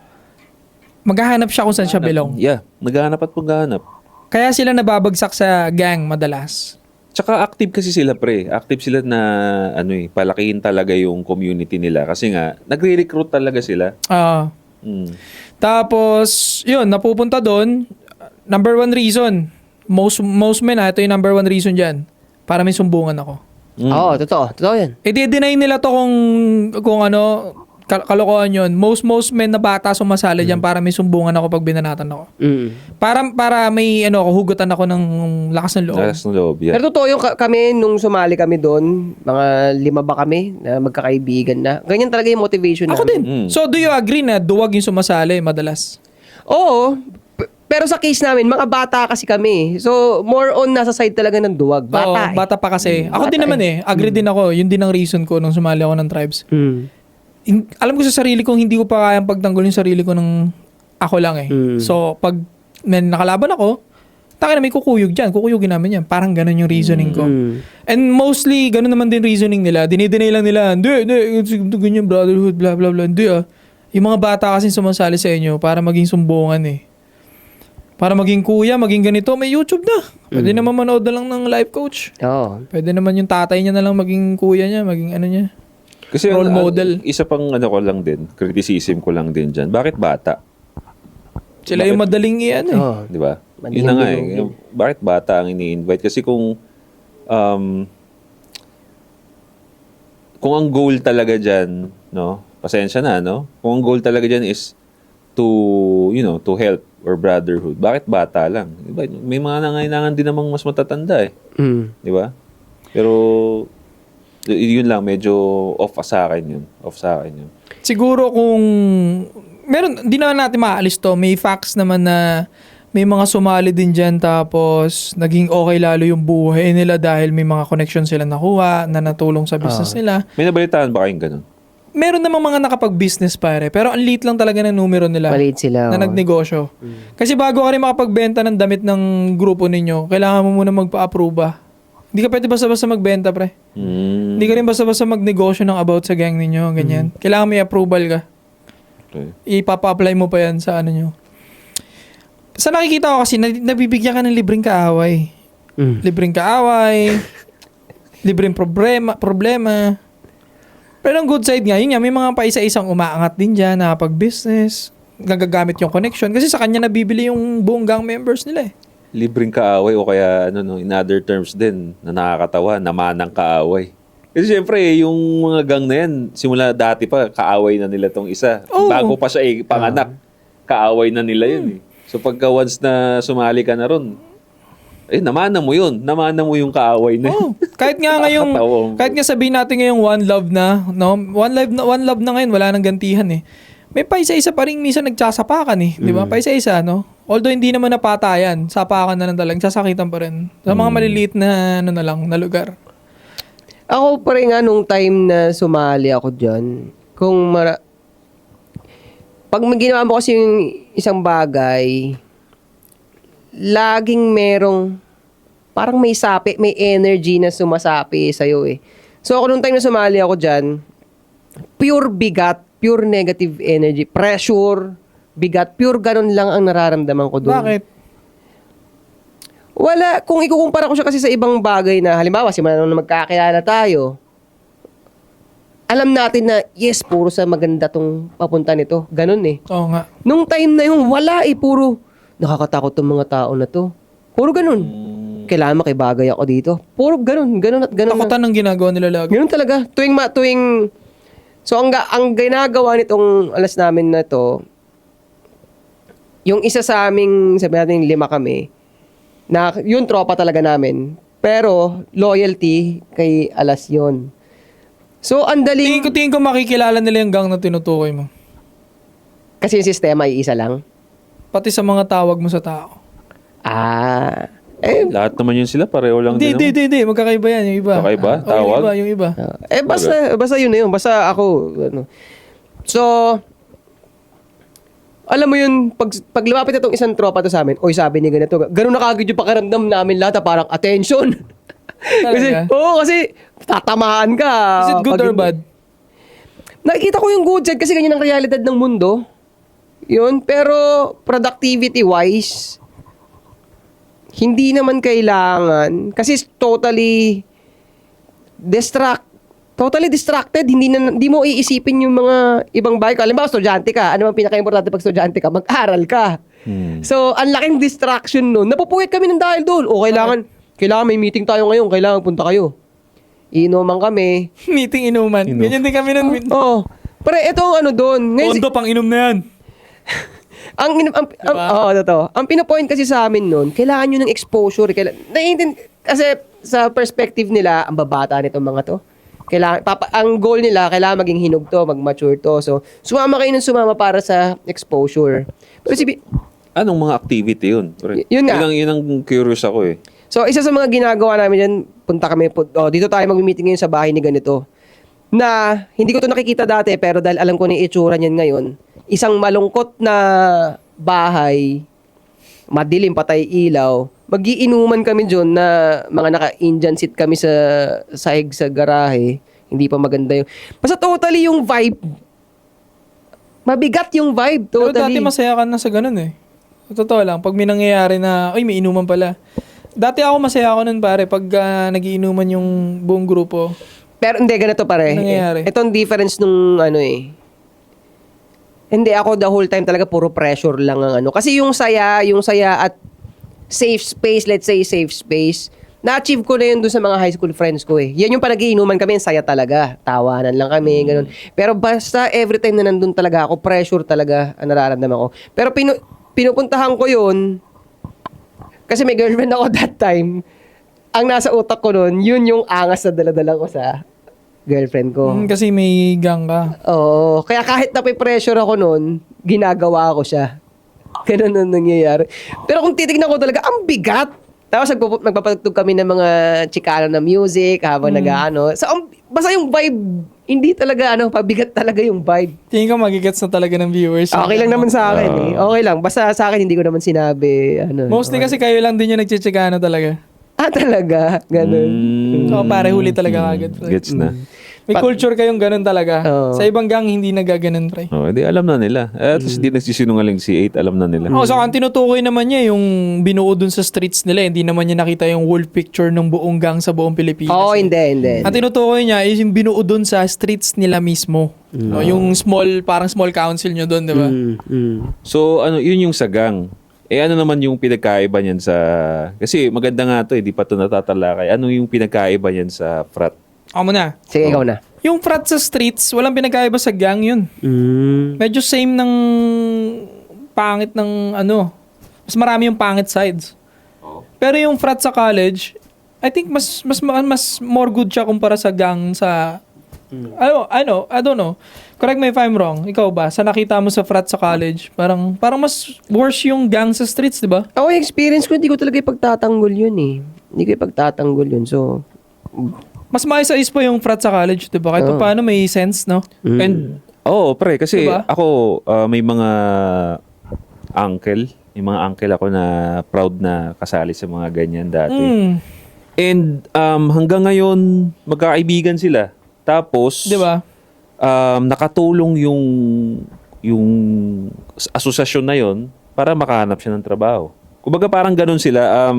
maghahanap siya kung saan siya belong. Yeah, naghahanap at maghahanap. Kaya sila nababagsak sa gang madalas. Tsaka active kasi sila, pre. Active sila na, palakihin talaga yung community nila. Kasi nga, nagre-recruit talaga sila. Tapos, yun, napupunta doon. Number one reason. Most men, ito yung number one reason dyan. Para may sumbungan ako. Oo, totoo. Totoo yan. I-deny nila to kung kalokohan yun. Most men na bata sumasali dyan para may sumbungan ako pag binanatan ako. Para may hugutan ako ng lakas ng loob. Lakas ng loob, yeah. Pero totoo yung kami, nung sumali kami doon, mga 5 ba kami na magkakaibigan na. Ganyan talaga yung motivation Ako namin. din. So, do you agree na duwag yung sumasali madalas? Oo. pero sa case namin, mga bata kasi kami. So, more on nasa side talaga ng duwag. Bata Oo, bata pa kasi. Ako Bata din naman agree din ako. Yun din ang reason ko nung sumali ako ng tribes. Alam ko sa sarili kong hindi ko pa kayang pagtanggol yung sarili ko ng ako lang So, pag may nakalaban ako, taka na may kukuyog dyan. Kukuyogin namin yan. Parang ganun yung reasoning ko. And mostly, ganun naman din reasoning nila. Dinideny lang nila, hindi, ganyan brotherhood, blah, blah, blah. Hindi Yung mga bata kasi sumasali sa inyo para maging sumbungan Para maging kuya, maging ganito, may YouTube na. Pwede naman manood na lang ng life coach. Oo. Pwede naman yung tatay niya na lang maging kuya niya, maging ano niya. Kasi Role model. Isa pang ko lang din, criticism ko lang din dyan. Bakit bata? Sila yung madaling iyan Oo. Di ba? Madaling Yun na nga bilogin. Bakit bata ang ini-invite? Kasi kung ang goal talaga dyan, no? Pasensya na, no? Kung ang goal talaga dyan is to help or brotherhood, bakit bata lang? Diba? May mga nangailangan din namang mas matatanda Di ba? Pero yun lang, medyo off sa akin yun. Siguro kung meron, di naman natin maaalis to. May facts naman na may mga sumali din dyan tapos naging okay lalo yung buhay nila dahil may mga connection sila nakuha na natulong sa business nila. May nabalitaan ba kayong ganun? Meron namang mga nakapag-business pare, pero ang liit lang talaga ng numero nila Maliit sila. na nagnegosyo. Kasi bago ka rin makapagbenta ng damit ng grupo ninyo, kailangan mo muna magpa-approve. Hindi ka pwede basta-basta magbenta, pre. Hindi ka rin basta-basta magnegosyo ng about sa gang ninyo, ganyan. Kailangan may approval ka. Okay. Ipapa-apply mo pa yan sa ano nyo. Sa nakikita ko kasi, nabibigyan ka ng libreng kaaway. Libreng kaaway, libreng problema. Pero ang good side nga, yun nga, may mga paisa-isang umaangat din dyan, nakapag-business, gagagamit yung connection. Kasi sa kanya nabibili yung buong gang members nila Libreng kaaway o kaya in other terms din na nakakatawa, namanang kaaway. Kasi syempre, yung mga gang na yan, simula dati pa, kaaway na nila tong isa. Oo. Bago pa siya panganak, kaaway na nila yun So pagka once na sumali ka na ron, namana mo yun. Namana mo yung kaaway na yun. Kahit nga ngayong, Nakakatawa. kahit nga sabihin natin ngayong one love na, no? One love na ngayon, wala nang gantihan May paisa-isa pa rin minsan nagsasapakan di ba? Paisa-isa, no? Although hindi naman napatayan, sapakan na lang talaga, sasakitan pa rin. Sa mga maliliit na, na lugar. Ako pa rin nga nung time na sumali ako dyan, pag ginawa mo kasi yung isang bagay, laging merong, parang may sapi, may energy na sumasapi sa'yo So ako nung time na sumali ako dyan, pure bigat, pure negative energy, pressure, bigat, pure ganun lang ang nararamdaman ko doon. Bakit? Wala, kung ikukumpara ko siya kasi sa ibang bagay na, halimbawa, simula nung magkakilala tayo, alam natin na, yes, puro sa maganda tong papunta nito. Ganun Oo nga. Nung time na yun, wala puro, nakakatakot tong mga tao na to. Puro ganun. Kailangan makibagay ako dito. Puro ganun at ganun. Takutan ng ginagawa nila lagi. Ganun talaga. So, ang ginagawa nitong alas namin na to, yung isa sa aming, sabi natin 5 kami, na yung tropa talaga namin. Pero, loyalty kay alas yun. So, ang daling... Tingin ko makikilala nila yung gang na tinutukoy mo. Kasi yung sistema ay isa lang. Pati sa mga tawag mo sa tao. Lahat naman yun sila, pareho lang din. Hindi. Magkakaiba yan, yung iba. Magkakaiba? Tawag? Yung iba. Basta yun na yun. Basta ako, So, alam mo yun, pag lumapit na itong isang tropa to sa amin, oy, sabi ni ganito, ganun na kagad yung pakiramdam namin lahat, parang attention. kasi tatamahan ka. Is it good or bad? Nakikita ko yung good side kasi ganyan ang realidad ng mundo. Yun, pero productivity-wise, hindi naman kailangan kasi totally distracted. Hindi mo iisipin yung mga ibang bagay. Halimbawa, estudyante ka. Ano ang pinaka-importante pag estudyante ka? Mag-aral ka. So, ang laking distraction nun. Napupuwit kami ng dahil doon. O, kailangan may meeting tayo ngayon. Kailangan punta kayo. Iinuman kami. Meeting inuman. Ganyan din kami nun. Oo. Pero ito ang doon. Pondo pang inom na yan. Totoo. Ang pinopoint kasi sa amin noon, kailangan nyo ng exposure. Kasi sa perspective nila, ang babata nitong mga to. Ang goal nila, kailangan maging hinog to, mag-mature to. So, sumama kayo ng sumama para sa exposure. Pero Anong mga activity yun? Yun nga. Yun ang curious ako eh. So, isa sa mga ginagawa namin dyan, punta kami, dito tayo mag-meeting ngayon sa bahay ni ganito, na hindi ko to nakikita dati, pero dahil alam ko na yung itsura niyan ngayon, isang malungkot na bahay, madilim, patay ilaw, magiinuman kami dyan na mga naka-Indian seat kami sa sahig sa garahe, hindi pa maganda yung... Basta totally yung vibe, mabigat yung vibe, Pero totally. dati masaya ka na sa ganun eh. Totoo lang, pag may nangyayari na, ay may inuman pala. Dati ako masaya ako nun pare, pag nagiinuman yung buong grupo. Pero hindi, ganito pare. Nangyayari. Itong difference nung ano eh. Hindi ako the whole time talaga puro pressure lang ang ano. Kasi yung saya at safe space, let's say safe space, na-achieve ko na yun doon sa mga high school friends ko eh. Yan yung panagiinuman kami, ang saya talaga. Tawanan lang kami, ganun. Pero basta every time na nandun talaga ako, pressure talaga ang nararamdaman ko. Pero pinupuntahan ko yun, kasi may girlfriend ako that time. Ang nasa utak ko nun, yun yung angas na daladala ko sa girlfriend ko. Kasi may gang ka. Oo. Kaya kahit napipressure ako nun, ginagawa ko siya. Ganun ang nangyayari. Pero kung titignan ko talaga, ang bigat. Tapos magpapatugtog kami ng mga chikano na music habang nag-ano. So, basta yung vibe, hindi talaga pabigat talaga yung vibe. Tingin ko magigets na talaga ng viewers. Okay lang naman sa akin eh. Okay lang. Basta sa akin, hindi ko naman sinabi. Mostly kasi kayo lang din yung nagchichikano talaga. Talaga? Ganun. So, pare, huli talaga agad. Gets na. May culture kayong ganun talaga. Oo. Sa ibang gang, hindi nagaganon, pre. Oh, edi alam na nila. At least di nagsisinungaling si 8, alam na nila. So, ang tinutukoy naman niya, yung binuo dun sa streets nila, hindi naman niya nakita yung whole picture ng buong gang sa buong Pilipinas. Oo, hindi. Ang tinutukoy niya is yung binuo dun sa streets nila mismo. No, yung parang small council nyo dun, di ba? So, yun yung sa gang. Ano naman yung pinagkaiba niyan sa... Kasi maganda nga to, di pa to natatalakay. Ano yung pinagkaiba niyan sa frat? Ako muna. Sige, ikaw na. Yung frat sa streets, walang pinagkaiba sa gang yun. Medyo same ng pangit ng mas marami yung pangit sides. Pero yung frat sa college, I think mas more good siya kumpara sa gang sa I don't know. Correct me if I'm wrong. Ikaw ba? Sa nakita mo sa frat sa college, parang mas worse yung gang sa streets, di ba? Ako yung experience ko, hindi ko talaga ipagtatanggol yun eh. Hindi ko ipagtatanggol yun. So, Mas maayos pa yung frat sa college, di ba? Kahit paano may sense, no? And, pre, kasi Diba? ako, may mga uncle ako na proud na kasali sa mga ganyan dati. And hanggang ngayon, magkakaibigan sila. Tapos, Di ba? nakatulong yung asosasyon na yon para makahanap siya ng trabaho. Kumbaga parang ganun sila.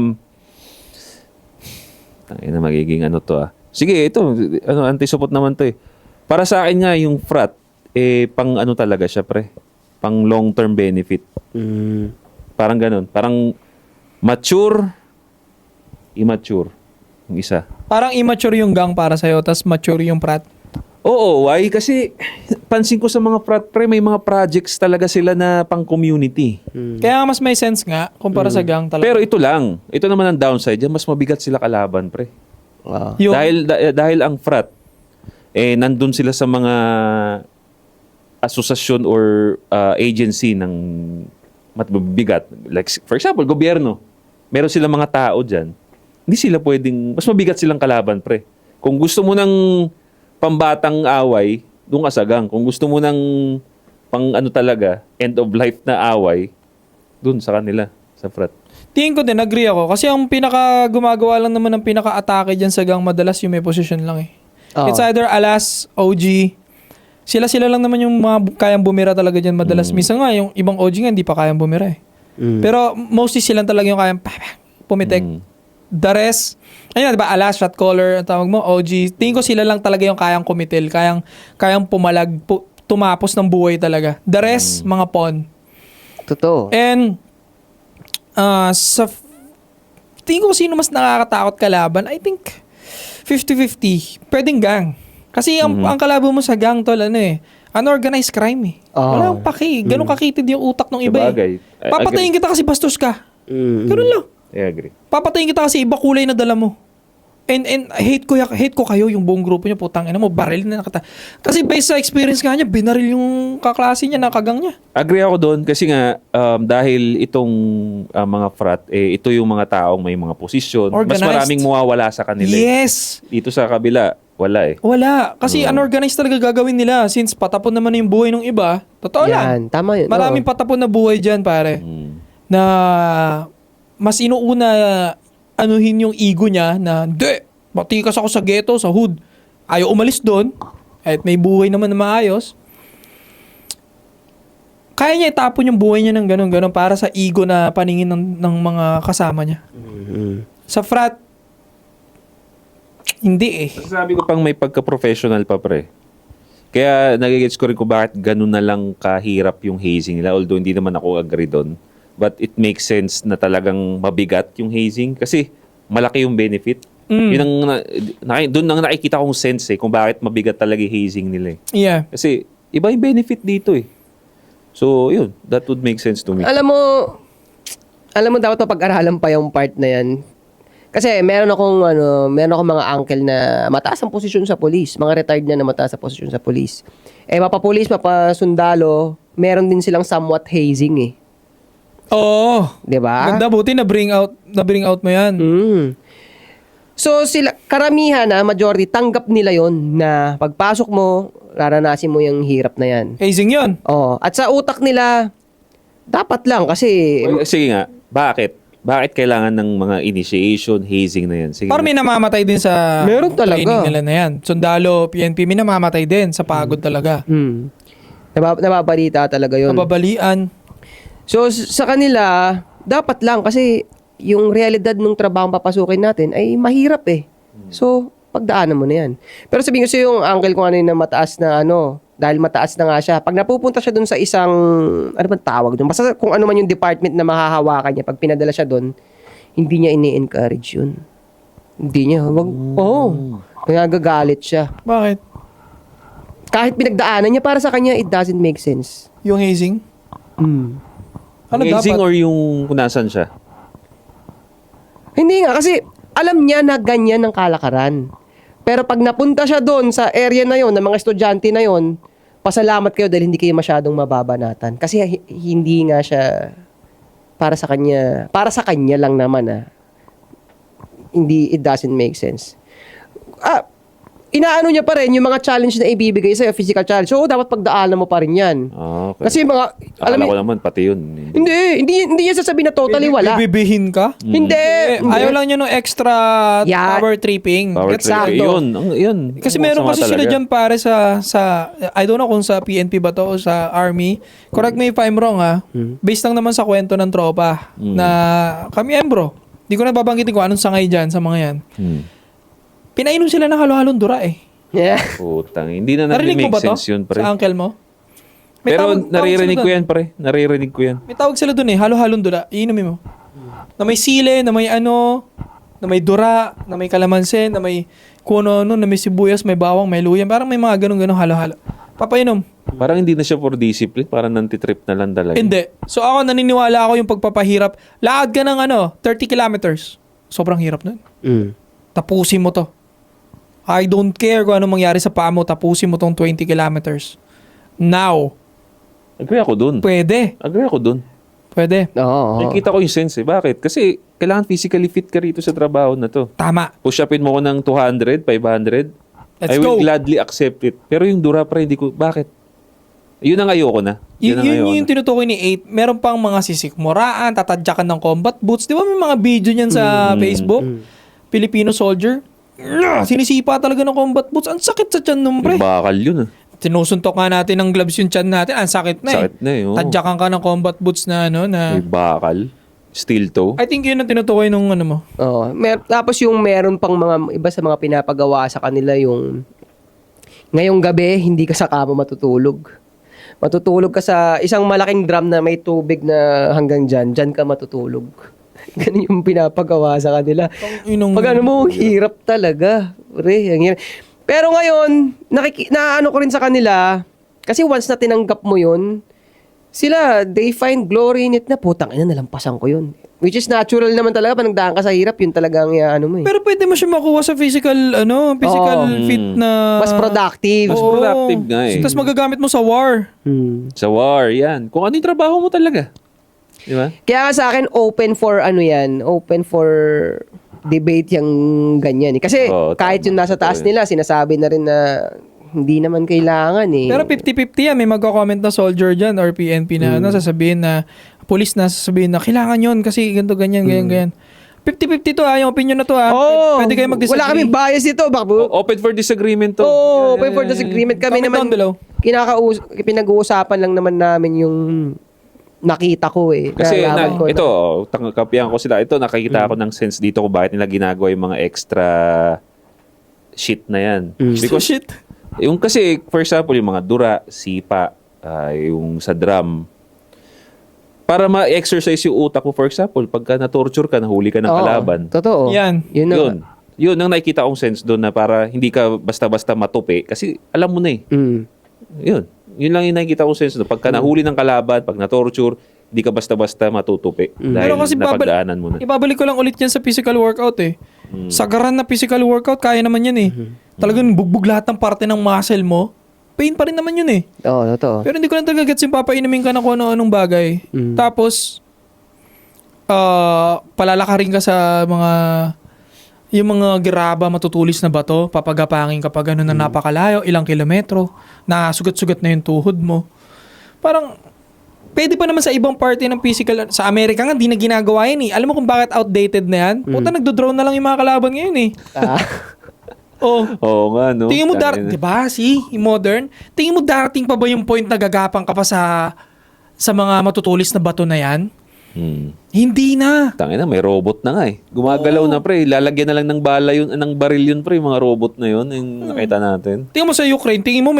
Tangina, magiging Sige, ito, anti-support naman to eh. Para sa akin nga, yung frat, pang talaga siya, pre. Pang long-term benefit. Parang ganun. Parang mature, immature. Yung isa. Parang immature yung gang para sa'yo, tas mature yung frat. Oo, why? Kasi pansin ko sa mga frat, pre, may mga projects talaga sila na pang-community. Kaya mas may sense nga kumpara sa gang talaga. Pero ito lang. Ito naman ang downside. Yan, mas mabigat sila kalaban, pre. Yung, Dahil ang frat, nandun sila sa mga asosasyon or agency ng matbigat. Like, for example, gobyerno. Meron silang mga tao dyan. Hindi sila pwedeng, mas mabigat silang kalaban, pre. Kung gusto mo ng pambatang away, doon ka sa gang. Kung gusto mo ng talaga, end of life na away, doon sa kanila, sa frat. tingin ko din, agree ako. Kasi ang gumagawa lang naman ng pinaka-atake dyan sa gang, madalas yung may position lang eh. Oo. It's either Alas, OG, sila lang naman yung mga kayang bumira talaga dyan madalas. Minsan nga, yung ibang OG nga, hindi pa kayang bumira eh. Pero mostly silang talaga yung kayang pumitek. The rest, ayun, diba, Alas, shot caller, ang tawag mo, OG. Tingin ko sila lang talaga yung kayang kumitil, kayang pumalag, tumapos ng buhay talaga. The rest, mga pawn. Totoo. And, tingin ko sino mas nakakatakot kalaban, I think, 50-50. Pwedeng gang. Kasi ang kalaban mo sa gang, tol, unorganized crime eh. Wala akong paki. Ganun kakitid yung utak ng iba Sabagay. eh. Papatayin kita kasi bastos ka. Ganun lang. I agree. Papatayin kita kasi iba kulay na dala mo. And hate ko kayo yung buong grupo niyo, putang ina mo, baril na nakata. Kasi based sa experience nga niya, binaril yung kaklase niya, nakagang niya. Agree ako doon kasi nga dahil itong mga frat, ito yung mga taong may mga posisyon. Mas Organized. maraming mawawala sa kanila. Yes! Dito sa kabila, wala eh. Wala. Kasi unorganized talaga gagawin nila. Since patapon naman yung buhay ng iba, totoo lang. Yan, tama yun. Maraming Oo. patapon na buhay dyan, pare. Na mas inuuna anuhin yung ego niya na, hindi, matikas ako sa ghetto, sa hood. Ayaw umalis doon. Kahit may buhay naman na maayos. Kaya niya itapon yung buhay niya ng ganun-ganun para sa ego na paningin ng mga kasama niya. Sa frat, hindi eh. Sabi ko pang may pagka-professional pa pre. Kaya nagigets ko rin kung bakit ganun na lang kahirap yung hazing nila. Although hindi naman ako agree doon. But it makes sense na talagang mabigat yung hazing. Kasi malaki yung benefit. Yun ang, doon ang nakikita kong sense kung bakit mabigat talaga yung hazing nila eh. Yeah. Kasi iba yung benefit dito eh. So yun, that would make sense to me. Alam mo dapat mapag-aralan pa yung part na yan. Kasi meron akong mga uncle na mataas ang posisyon sa police, mga retired na mataas ang posisyon sa police. Mapapulis, mapasundalo, meron din silang somewhat hazing eh. Oo. 'Di ba? Ganda, buti na bring out mo yan. So sila karamihan majority tanggap nila 'yon na pagpasok mo, raranasin mo yung hirap na 'yan. Hazing yun. At sa utak nila dapat lang kasi Well, sige nga, bakit? Bakit kailangan ng mga initiation, hazing na yan? Sige Parang may namamatay din sa Meron talaga. training nila na yan. Sundalo, PNP, may namamatay din sa pagod talaga. nababalita talaga 'yon. Kababalian. So sa kanila dapat lang kasi yung realidad ng trabaho papasukin natin ay mahirap eh. So pagdaanan mo na yan. Pero sabihin ko sa yung uncle ko na mataas na dahil mataas na nga siya. Pag napupunta siya doon sa isang, ano ba tawag doon? Basta kung ano man yung department na mahahawakan niya, pag pinadala siya doon, hindi niya ini-encourage yun. Hindi niya. Nagagalit siya. Bakit? Kahit pinagdaanan niya, para sa kanya, it doesn't make sense. Yung hazing? Ano hazing dapat? or yung kung nasan siya? Hindi nga, kasi alam niya na ganyan ang kalakaran. Pero pag napunta siya doon sa area na yon, ng mga estudyante na yon, pasalamat kayo dahil hindi kayo masyadong mababanatan. Kasi hindi nga siya para sa kanya lang naman Hindi, it doesn't make sense. Inaano niya pa rin yung mga challenge na ibibigay sa'yo, physical challenge. So, dapat pagdaanan mo pa rin yan. Okay. Kasi mga, Akala ko naman, pati yun. hindi niya sasabihin na totally wala. Bibibihin ka? Hindi. Ayaw lang niya ng extra Yeah. power tripping. Power Gets trip. sakto. Yun. Kasi meron kasi sila dyan pare sa I don't know kung sa PNP ba to o sa Army. Correct me if I'm wrong Based lang naman sa kwento ng tropa na kami bro. Hindi ko na babanggitin kung anong sangay dyan sa mga yan. Pinainom sila ng halo-halong dura eh. Yeah. Putang, hindi na Narinig mo ba make to? sense yun, pre. Sa uncle mo? May Pero tawag naririnig sila ko dun. yan, pre. Naririnig ko yan. May tawag sila dun halo-halong dura. Iinumin mo. Na may sile, na may na may dura, na may kalamansi, na may kuno, na may sibuyas, may bawang, may luya. Parang may mga ganun-ganun halo-halo. Papainom. Parang hindi na siya for discipline. Parang nantitrip na lang talaga. Hindi. So ako naniniwala ako yung pagpapahirap. Lakad ka ng 30 kilometers. Sobrang hirap nun. Tapusin mo to. I don't care kung anong mangyari sa paa mo. Tapusin mo tong 20 kilometers. Now. Agree ako dun. Pwede. Agree ako dun. Pwede. Oo. Nakikita ko yung sense eh. Bakit? Kasi kailangan physically fit ka rito sa trabaho na to. Tama. Push-upin mo ko ng 200, 500. Let's I will go. gladly accept it. Pero yung dura pa hindi ko, bakit? Yun ang ayoko na. Yun ang ayoko yung na. tinutukoy ni 8. Meron pang mga sisikmuraan, tatadyakan ng combat boots. Di ba may mga video niyan sa Facebook? Filipino soldier. Sinisipa talaga ng combat boots. Ang sakit sa tiyan nung pre. Yung bakal yun ah. Tinusuntok nga natin ng gloves yung tiyan natin. Ang sakit na Sakit na eh. Oh. Tadyakan ka ng combat boots na na... May bakal. Steel toe. I think yun ang tinutukoy nung mo. Oo. Tapos yung meron pang mga iba sa mga pinapagawa sa kanila yung ngayong gabi hindi ka sa kama matutulog. Matutulog ka sa isang malaking drum na may tubig na hanggang dyan ka matutulog. Ganun yung pinapagawa sa kanila. Pag mo, hirap talaga. Ang hirap. Pero ngayon, naano ko rin sa kanila, kasi once na tinanggap mo yun, sila, they find glory in it na, putang ina, nalampasan ko yun. Which is natural naman talaga. Pag nagdaan ka sa hirap, yun talagang ano mo eh. Pero pwede mo siya makuha sa physical fit na... Mas productive. Mas productive nga eh. Tapos magagamit mo sa war. Sa war, yan. Kung ano yung trabaho mo talaga. Di ba? Kaya nga sa akin, open for debate yung ganyan eh. Kasi kahit tama. yung nasa taas nila, sinasabi na rin na hindi naman kailangan eh. Pero 50-50 yan. May magko-comment na soldier dyan or PNP na sasabihin na police na sasabihin na kailangan yun kasi ganito, ganyan. 50-50 to yung opinion na to Pwede kayo mag-disagree. Wala kami bias dito, bakbo. Open for disagreement to. Open for disagreement. Kami Comment naman, down below. pinag-uusapan lang naman namin yung nakita ko eh. Kasi Nalaman ko ito, kapihan ko sila. Ito, nakikita ako ng sense dito kung bakit nila ginagawa yung mga extra shit na yan. Because, Shit. yung kasi, for example, yung mga dura, sipa, yung sa drum, para ma-exercise yung utak mo, for example, pagka na-torture ka, nahuli ka ng Oo, kalaban. Totoo. Yan. Yun na. Yun ang nakikita kong sense doon na para hindi ka basta-basta matupi kasi alam mo na eh. Yun lang yung nakikita kong sense doon. Pagka nahuli ng kalaban, pag na-torture, hindi ka basta-basta matutupi dahil Pero kasi napagdaanan mo na. ibabalik ko lang ulit yan sa physical workout eh. Sagaran na physical workout, kaya naman yan eh. Talagang bugbog lahat ng parte ng muscle mo. Pain pa rin naman yun eh. Oo, totoo. Pero hindi ko lang talaga gets yung papainumin ka ng kung ano-anong bagay. Tapos, palalakarin ka sa yung mga giraba matutulis na bato, papagapangin ka pa gano'n na napakalayo, ilang kilometro, na sugat-sugat na yung tuhod mo. Parang, pwede pa naman sa ibang party ng physical. Sa Amerika nga, di na ginagawa yan eh. Alam mo kung bakit outdated na yan? Puta, nagdo-drone na lang yung mga kalaban ngayon eh. Oo nga, no? Tingin mo diba? Modern. Tingin mo darating pa ba yung point na gagapang ka pa sa mga matutulis na bato na yan? Hindi na. Tangina, may robot na nga eh. Gumagalaw na pre. Lalagyan na lang ng bala yun, ng baril yun pre, mga robot na yun, yung nakita natin. Tingin mo sa Ukraine, tingin mo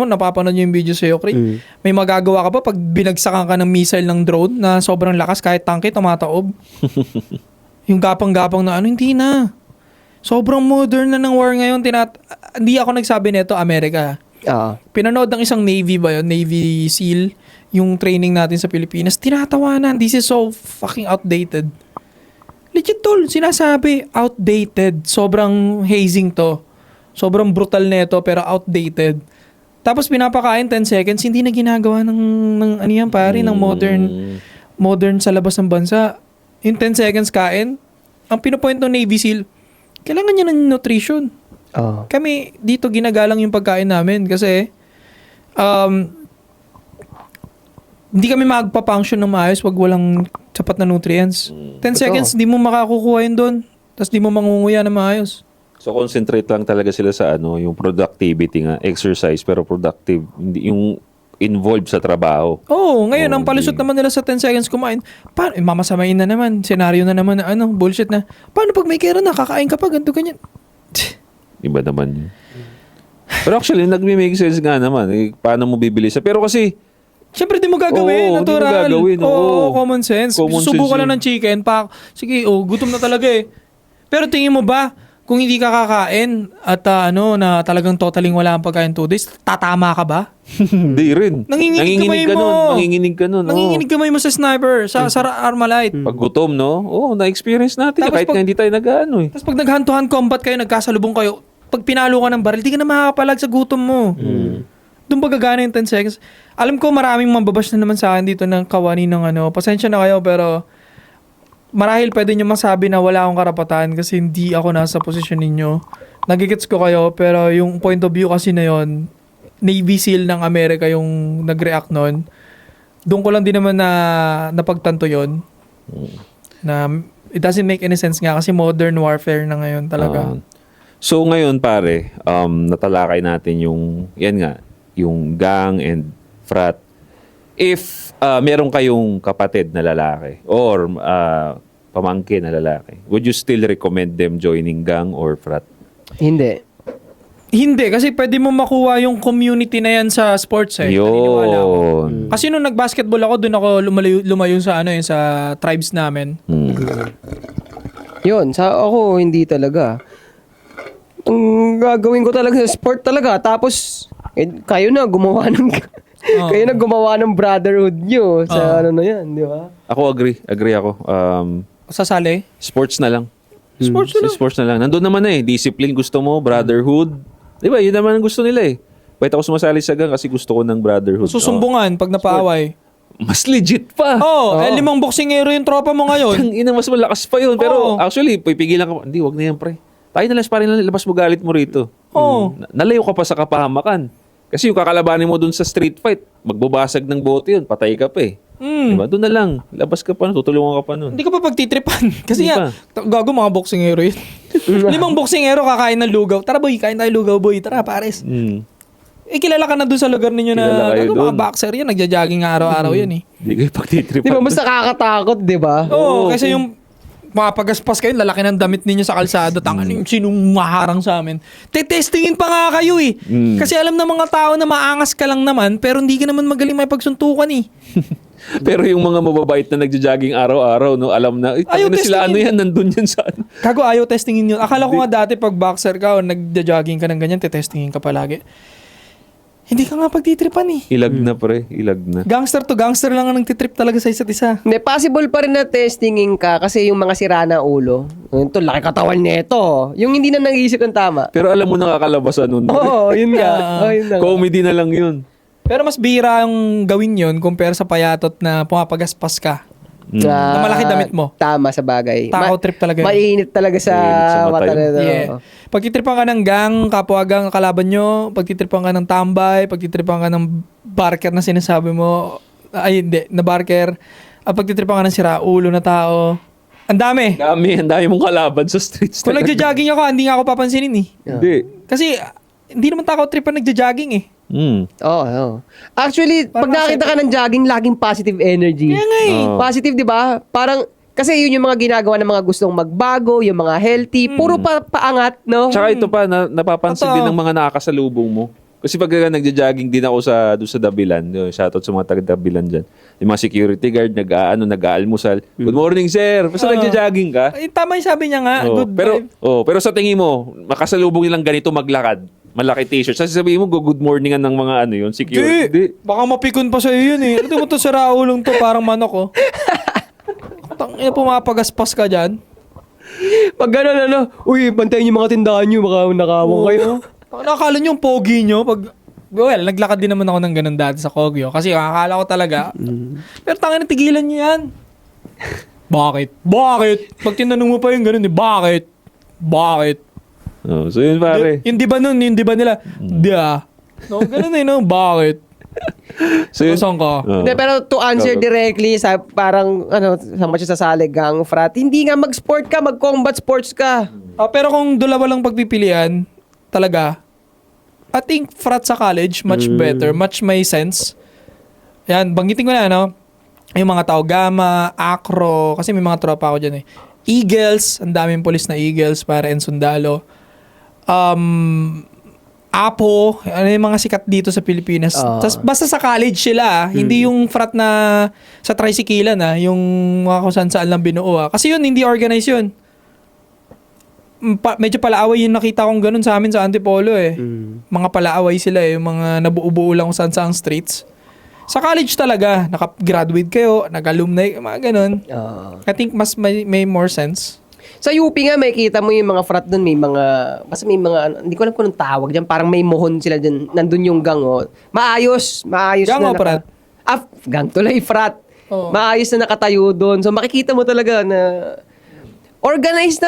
napapanood yung video sa Ukraine, may magagawa ka pa pag binagsakan ka ng missile ng drone na sobrang lakas kahit tangke tumataob? Yung gapang-gapang na hindi na. Sobrang modern na ng war ngayon. Hindi ako nagsabi nito, Amerika. Pinanood ng isang Navy Navy SEAL, yung training natin sa Pilipinas. Tinatawanan. This is so fucking outdated. Legit tol, sinasabi, outdated. Sobrang hazing to. Sobrang brutal nito pero outdated. Tapos pinapakain 10 seconds, hindi na ginagawa ng ano yan pare, ng modern sa labas ng bansa. Yung 10 seconds kain, ang pinopoint ng Navy SEAL, kailangan niya ng nutrition. Kami dito ginagalang yung pagkain namin kasi hindi kami magpa-function ng maayos wag walang sapat na nutrients. 10 seconds, di mo makakukuha yun doon. Tapos di mo mangunguya na maayos. So concentrate lang talaga sila sa yung productivity nga, exercise pero productive, hindi yung involved sa trabaho. Ngayon ang palusot naman nila sa 10 seconds kumain. Paano mamasamain na naman, senaryo na naman na bullshit na. Paano pag may kera na kakain ka pa ganito ganyan? Iba naman yun. Pero actually, nagme-make sense nga naman. Paano mo bibili siya? Pero kasi, siyempre, di mo gagawin. Natural. Common sense. Subukan lang ng chicken. Sige, gutom na talaga eh. Pero tingin mo ba, kung hindi ka kakain at na talagang totaling wala ang pagkain 2 days, tatama ka ba? Hindi rin. Nanginginig ka nun. Nanginginig kamay mo sa sniper, sa Armalite. Pag gutom, no? Na-experience natin. Tapos kahit nga hindi tayo nag-ano eh. Tapos pag nag-hand-to-hand combat kayo, nagkasalubong kayo, pag pinalo ka ng baril, di ka na makakapalag sa gutom mo. Doon ba gagana yung 10 seconds? Alam ko maraming mababash na naman sa akin dito ng kawani ng pasensya na kayo, pero marahil pwede nyo masabi na wala akong karapatan kasi hindi ako nasa posisyon ninyo. Nagigits ko kayo, pero yung point of view kasi na yon, Navy SEAL ng Amerika yung nag-react nun. Doon ko lang din naman na napagtanto yon na it doesn't make any sense nga kasi modern warfare na ngayon talaga. So ngayon pare, natalakay natin yung gang and frat. If meron kayong kapatid na lalaki or pamangkin na lalaki, would you still recommend them joining gang or frat? Hindi, kasi pwede mo makuha yung community na yan sa sports eh. Naniniwala ako. Kasi nung nag-basketball ako, doon ako lumayo sa sa tribes namin. Yun, ako hindi talaga. Ang gagawin ko talaga sa sport talaga. Tapos, kayo na, gumawa ng Kayo na gumawa ng brotherhood nyo sa ano na yan, di ba? Ako agree ako. Sasali? Sports na lang. Sports na lang. Sports na lang. Nandun naman na eh. Discipline gusto mo, brotherhood. Di ba? Yun naman ang gusto nila eh. Bakit ako sumasali sa gang kasi gusto ko ng brotherhood. Susumbungan pag napaaway. Mas legit pa. Oh, 5 boksingero yung tropa mo ngayon. Ang ina, mas malakas pa yun. Pero Oo. actually, pipigilan ka pa. Hindi, wag na yan, pre. Tayo na lang, parin lang, labas mo galit mo rito. Oo. Nalayo ka pa sa kapahamakan. Kasi yung kakalabanin mo dun sa street fight, magbabasag ng bote yun, patay ka pa eh. Diba? Doon na lang, labas ka pa, tutulungan ka pa nun. Hindi ka pa pagtitripan. Kasi Hindi nga, gago mga boksingero yun. 5 boksingero kakain ng lugaw. Tara boy, kain tayo lugaw boy. Tara pares. Kilala ka na doon sa lugar ninyo Kilala na kayo mga dun. boxer yan. Nagja-jogging araw-araw yan eh. Hindi kayo pagtitripan. Di ba, mas nakakatakot, di ba? Oo, kasi yung mapagaspas kayo, lalaki ng damit ninyo sa kalsada, tangan yung sinong maharang sa amin. Testingin pa nga kayo eh. Kasi alam ng mga tao na maangas ka lang naman, pero hindi ka naman magaling may pagsuntukan eh. Pero yung mga mababait na nagja-jogging araw-araw, no, alam na, Ayaw na sila, ano testingin. yan, nandun yan sa ano. Kago, ayaw testingin yun. Akala ko nga dati pag boxer ka o nagja-jogging ka ng ganyan, testingin ka palagi. Hindi ka nga pagtitripan eh. Ilag na, pre. Ilag na. Gangster to gangster lang ang nagtitrip talaga sa isa't isa. Hindi, possible pa rin na testingin ka kasi yung mga sira na ulo. Ito, laki katawan nito. Yung hindi na nag-iisip ng tama. Pero alam mo nakakalabasan nun. Oo, yun nga. Oh, yun na. Comedy na lang yun. Pero mas bihira ang gawin yun compare sa payatot na pumapagaspas ka. Na malaki damit mo. Tama sa bagay. Tao trip talaga yun. Mainit talaga sa Mainit sa mata mata yun. nito. Yeah. Pagtitripan ka ng gang, kapwa gang ang kalaban nyo, pagtitripan ka ng tambay, pagtitripan ka ng barker na sinasabi mo, ay hindi, na barker, pagtitripan ka ng siraulo na tao, ang dami. Ang dami mong kalaban sa streets. Kung nagja-jogging ako, hindi nga ako papansinin eh. Hindi. Kasi, hindi naman tao tripan nagja-jogging eh. Oo. Actually, pag Parang nakita ka ng jogging, laging positive energy. Kaya nga eh. Positive, di ba? Parang, kasi yun yung mga ginagawa ng mga gustong magbago, yung mga healthy, puro paangat, no? Tsaka ito pa, napapansin Totoo. din ng mga nakakasalubong mo. Kasi pag nagja-jogging din ako doon sa Dabilan, shoutout sa mga taga-Dabilan dyan. Yung mga security guard, nag-aalmusal. Good morning, sir. Basta nagja-jogging ka. Ay, tama yung sabi niya nga, good vibe. Pero sa tingin mo, makasalubong nilang ganito maglakad. Malaki t-shirt. Kasi sabihin mo, good morningan ng mga ano yun, security. Hindi. Baka mapikon pa sa'yo yun eh. Ano mo to sa raulong to, parang manok oh. Tangina, pumapagaspas ka dyan. Pag gano'n, uy, bantayin yung mga tindahan nyo, baka nakawang kayo. Nakakala nyo yung pogi nyo pag... Well, naglakad din naman ako ng ganun dati sa Kogyo. Kasi akala ko talaga. Pero tangina, tigilan nyo yan. Bakit? Pag tinanong mo pa yung ganun eh, bakit? Oh, so yun pare. Yung di ba nun, yung di ba nila, no, ganun eh, no, bakit? So yun. Saan ka? Oh. Hindi, pero to answer directly, sa parang, sa much sasali gang frat, hindi nga mag-sport ka, mag-combat sports ka. Pero kung dalawa lang pagpipilian, talaga, I think frat sa college, much better, much may sense. Yan, banggitin ko na, no? Yung mga tao, Gamma, Acro, kasi may mga tropa ako dyan eh. Eagles, ang daming polis na Eagles para en sundalo. Apo, ano yung mga sikat dito sa Pilipinas. Tas, basta sa college sila, hindi yung frat na sa tricycle na, yung mga kung saan lang binuo. Kasi yun, hindi organized yun. Medyo palaaway yung nakita kong ganun sa amin sa Antipolo eh. Mga palaaway sila eh, yung mga nabuo-buo lang kung saan sa streets. Sa college talaga, naka-graduate kayo, nag-alumni, mga ganun. I think mas may more sense. Sa UP nga, may kita mo yung mga frat dun, may mga, basta may mga, hindi ko alam kung anong tawag dyan, parang may mohon sila dyan, nandun yung gang, oh. Maayos Gang na o frat? gang tulay, frat. Oo. Maayos na nakatayo dun. So makikita mo talaga na, organized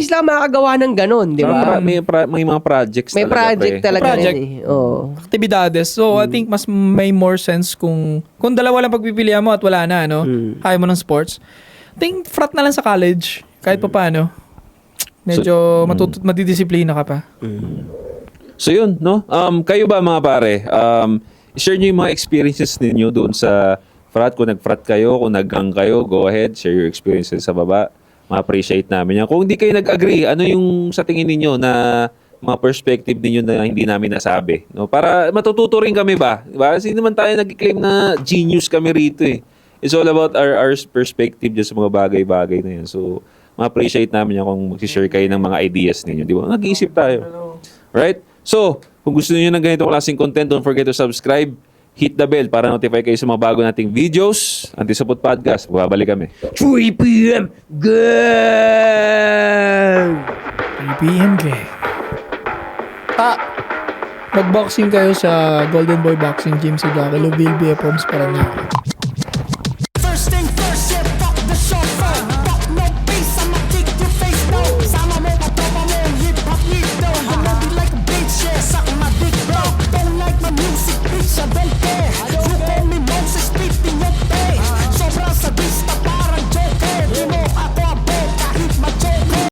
lang makakagawa ng ganun, di ba? May mga projects May talaga, project pre. talaga Project. yan eh. Oo. Aktibidades. So, I think mas may more sense kung dalawa lang pagpipilian mo at wala na, no? Kaya mo ng sports. I think frat na lang sa college. Kahit pa paano. Medyo madidisiplina ka pa. So yun, no? Kayo ba mga pare? Share nyo yung mga experiences ninyo doon sa frat. Kung nag-frat kayo, kung nag-gang kayo, go ahead, share your experiences sa baba. Ma-appreciate namin yan. Kung hindi kayo nag-agree, ano yung sa tingin ninyo na mga perspective ninyo na hindi namin nasabi? No? Para matututo rin kami ba? Diba? Kasi naman tayo nag-claim na genius kami rito eh. It's all about our perspective dyan sa mga bagay-bagay na yan. So, ma-appreciate namin yan kung mag-share kayo ng mga ideas ninyo. Di ba? Nag-iisip tayo. Right? So, kung gusto niyo ng ganitong klaseng content, don't forget to subscribe. hit the bell para notify kayo sa mga bago nating videos. Antisupot Podcast. Babalik kami. 3 p.m. Go! 3 p.m. Mag-boxing kayo sa Golden Boy Boxing Gym sa Dakilo, BFOMS para na.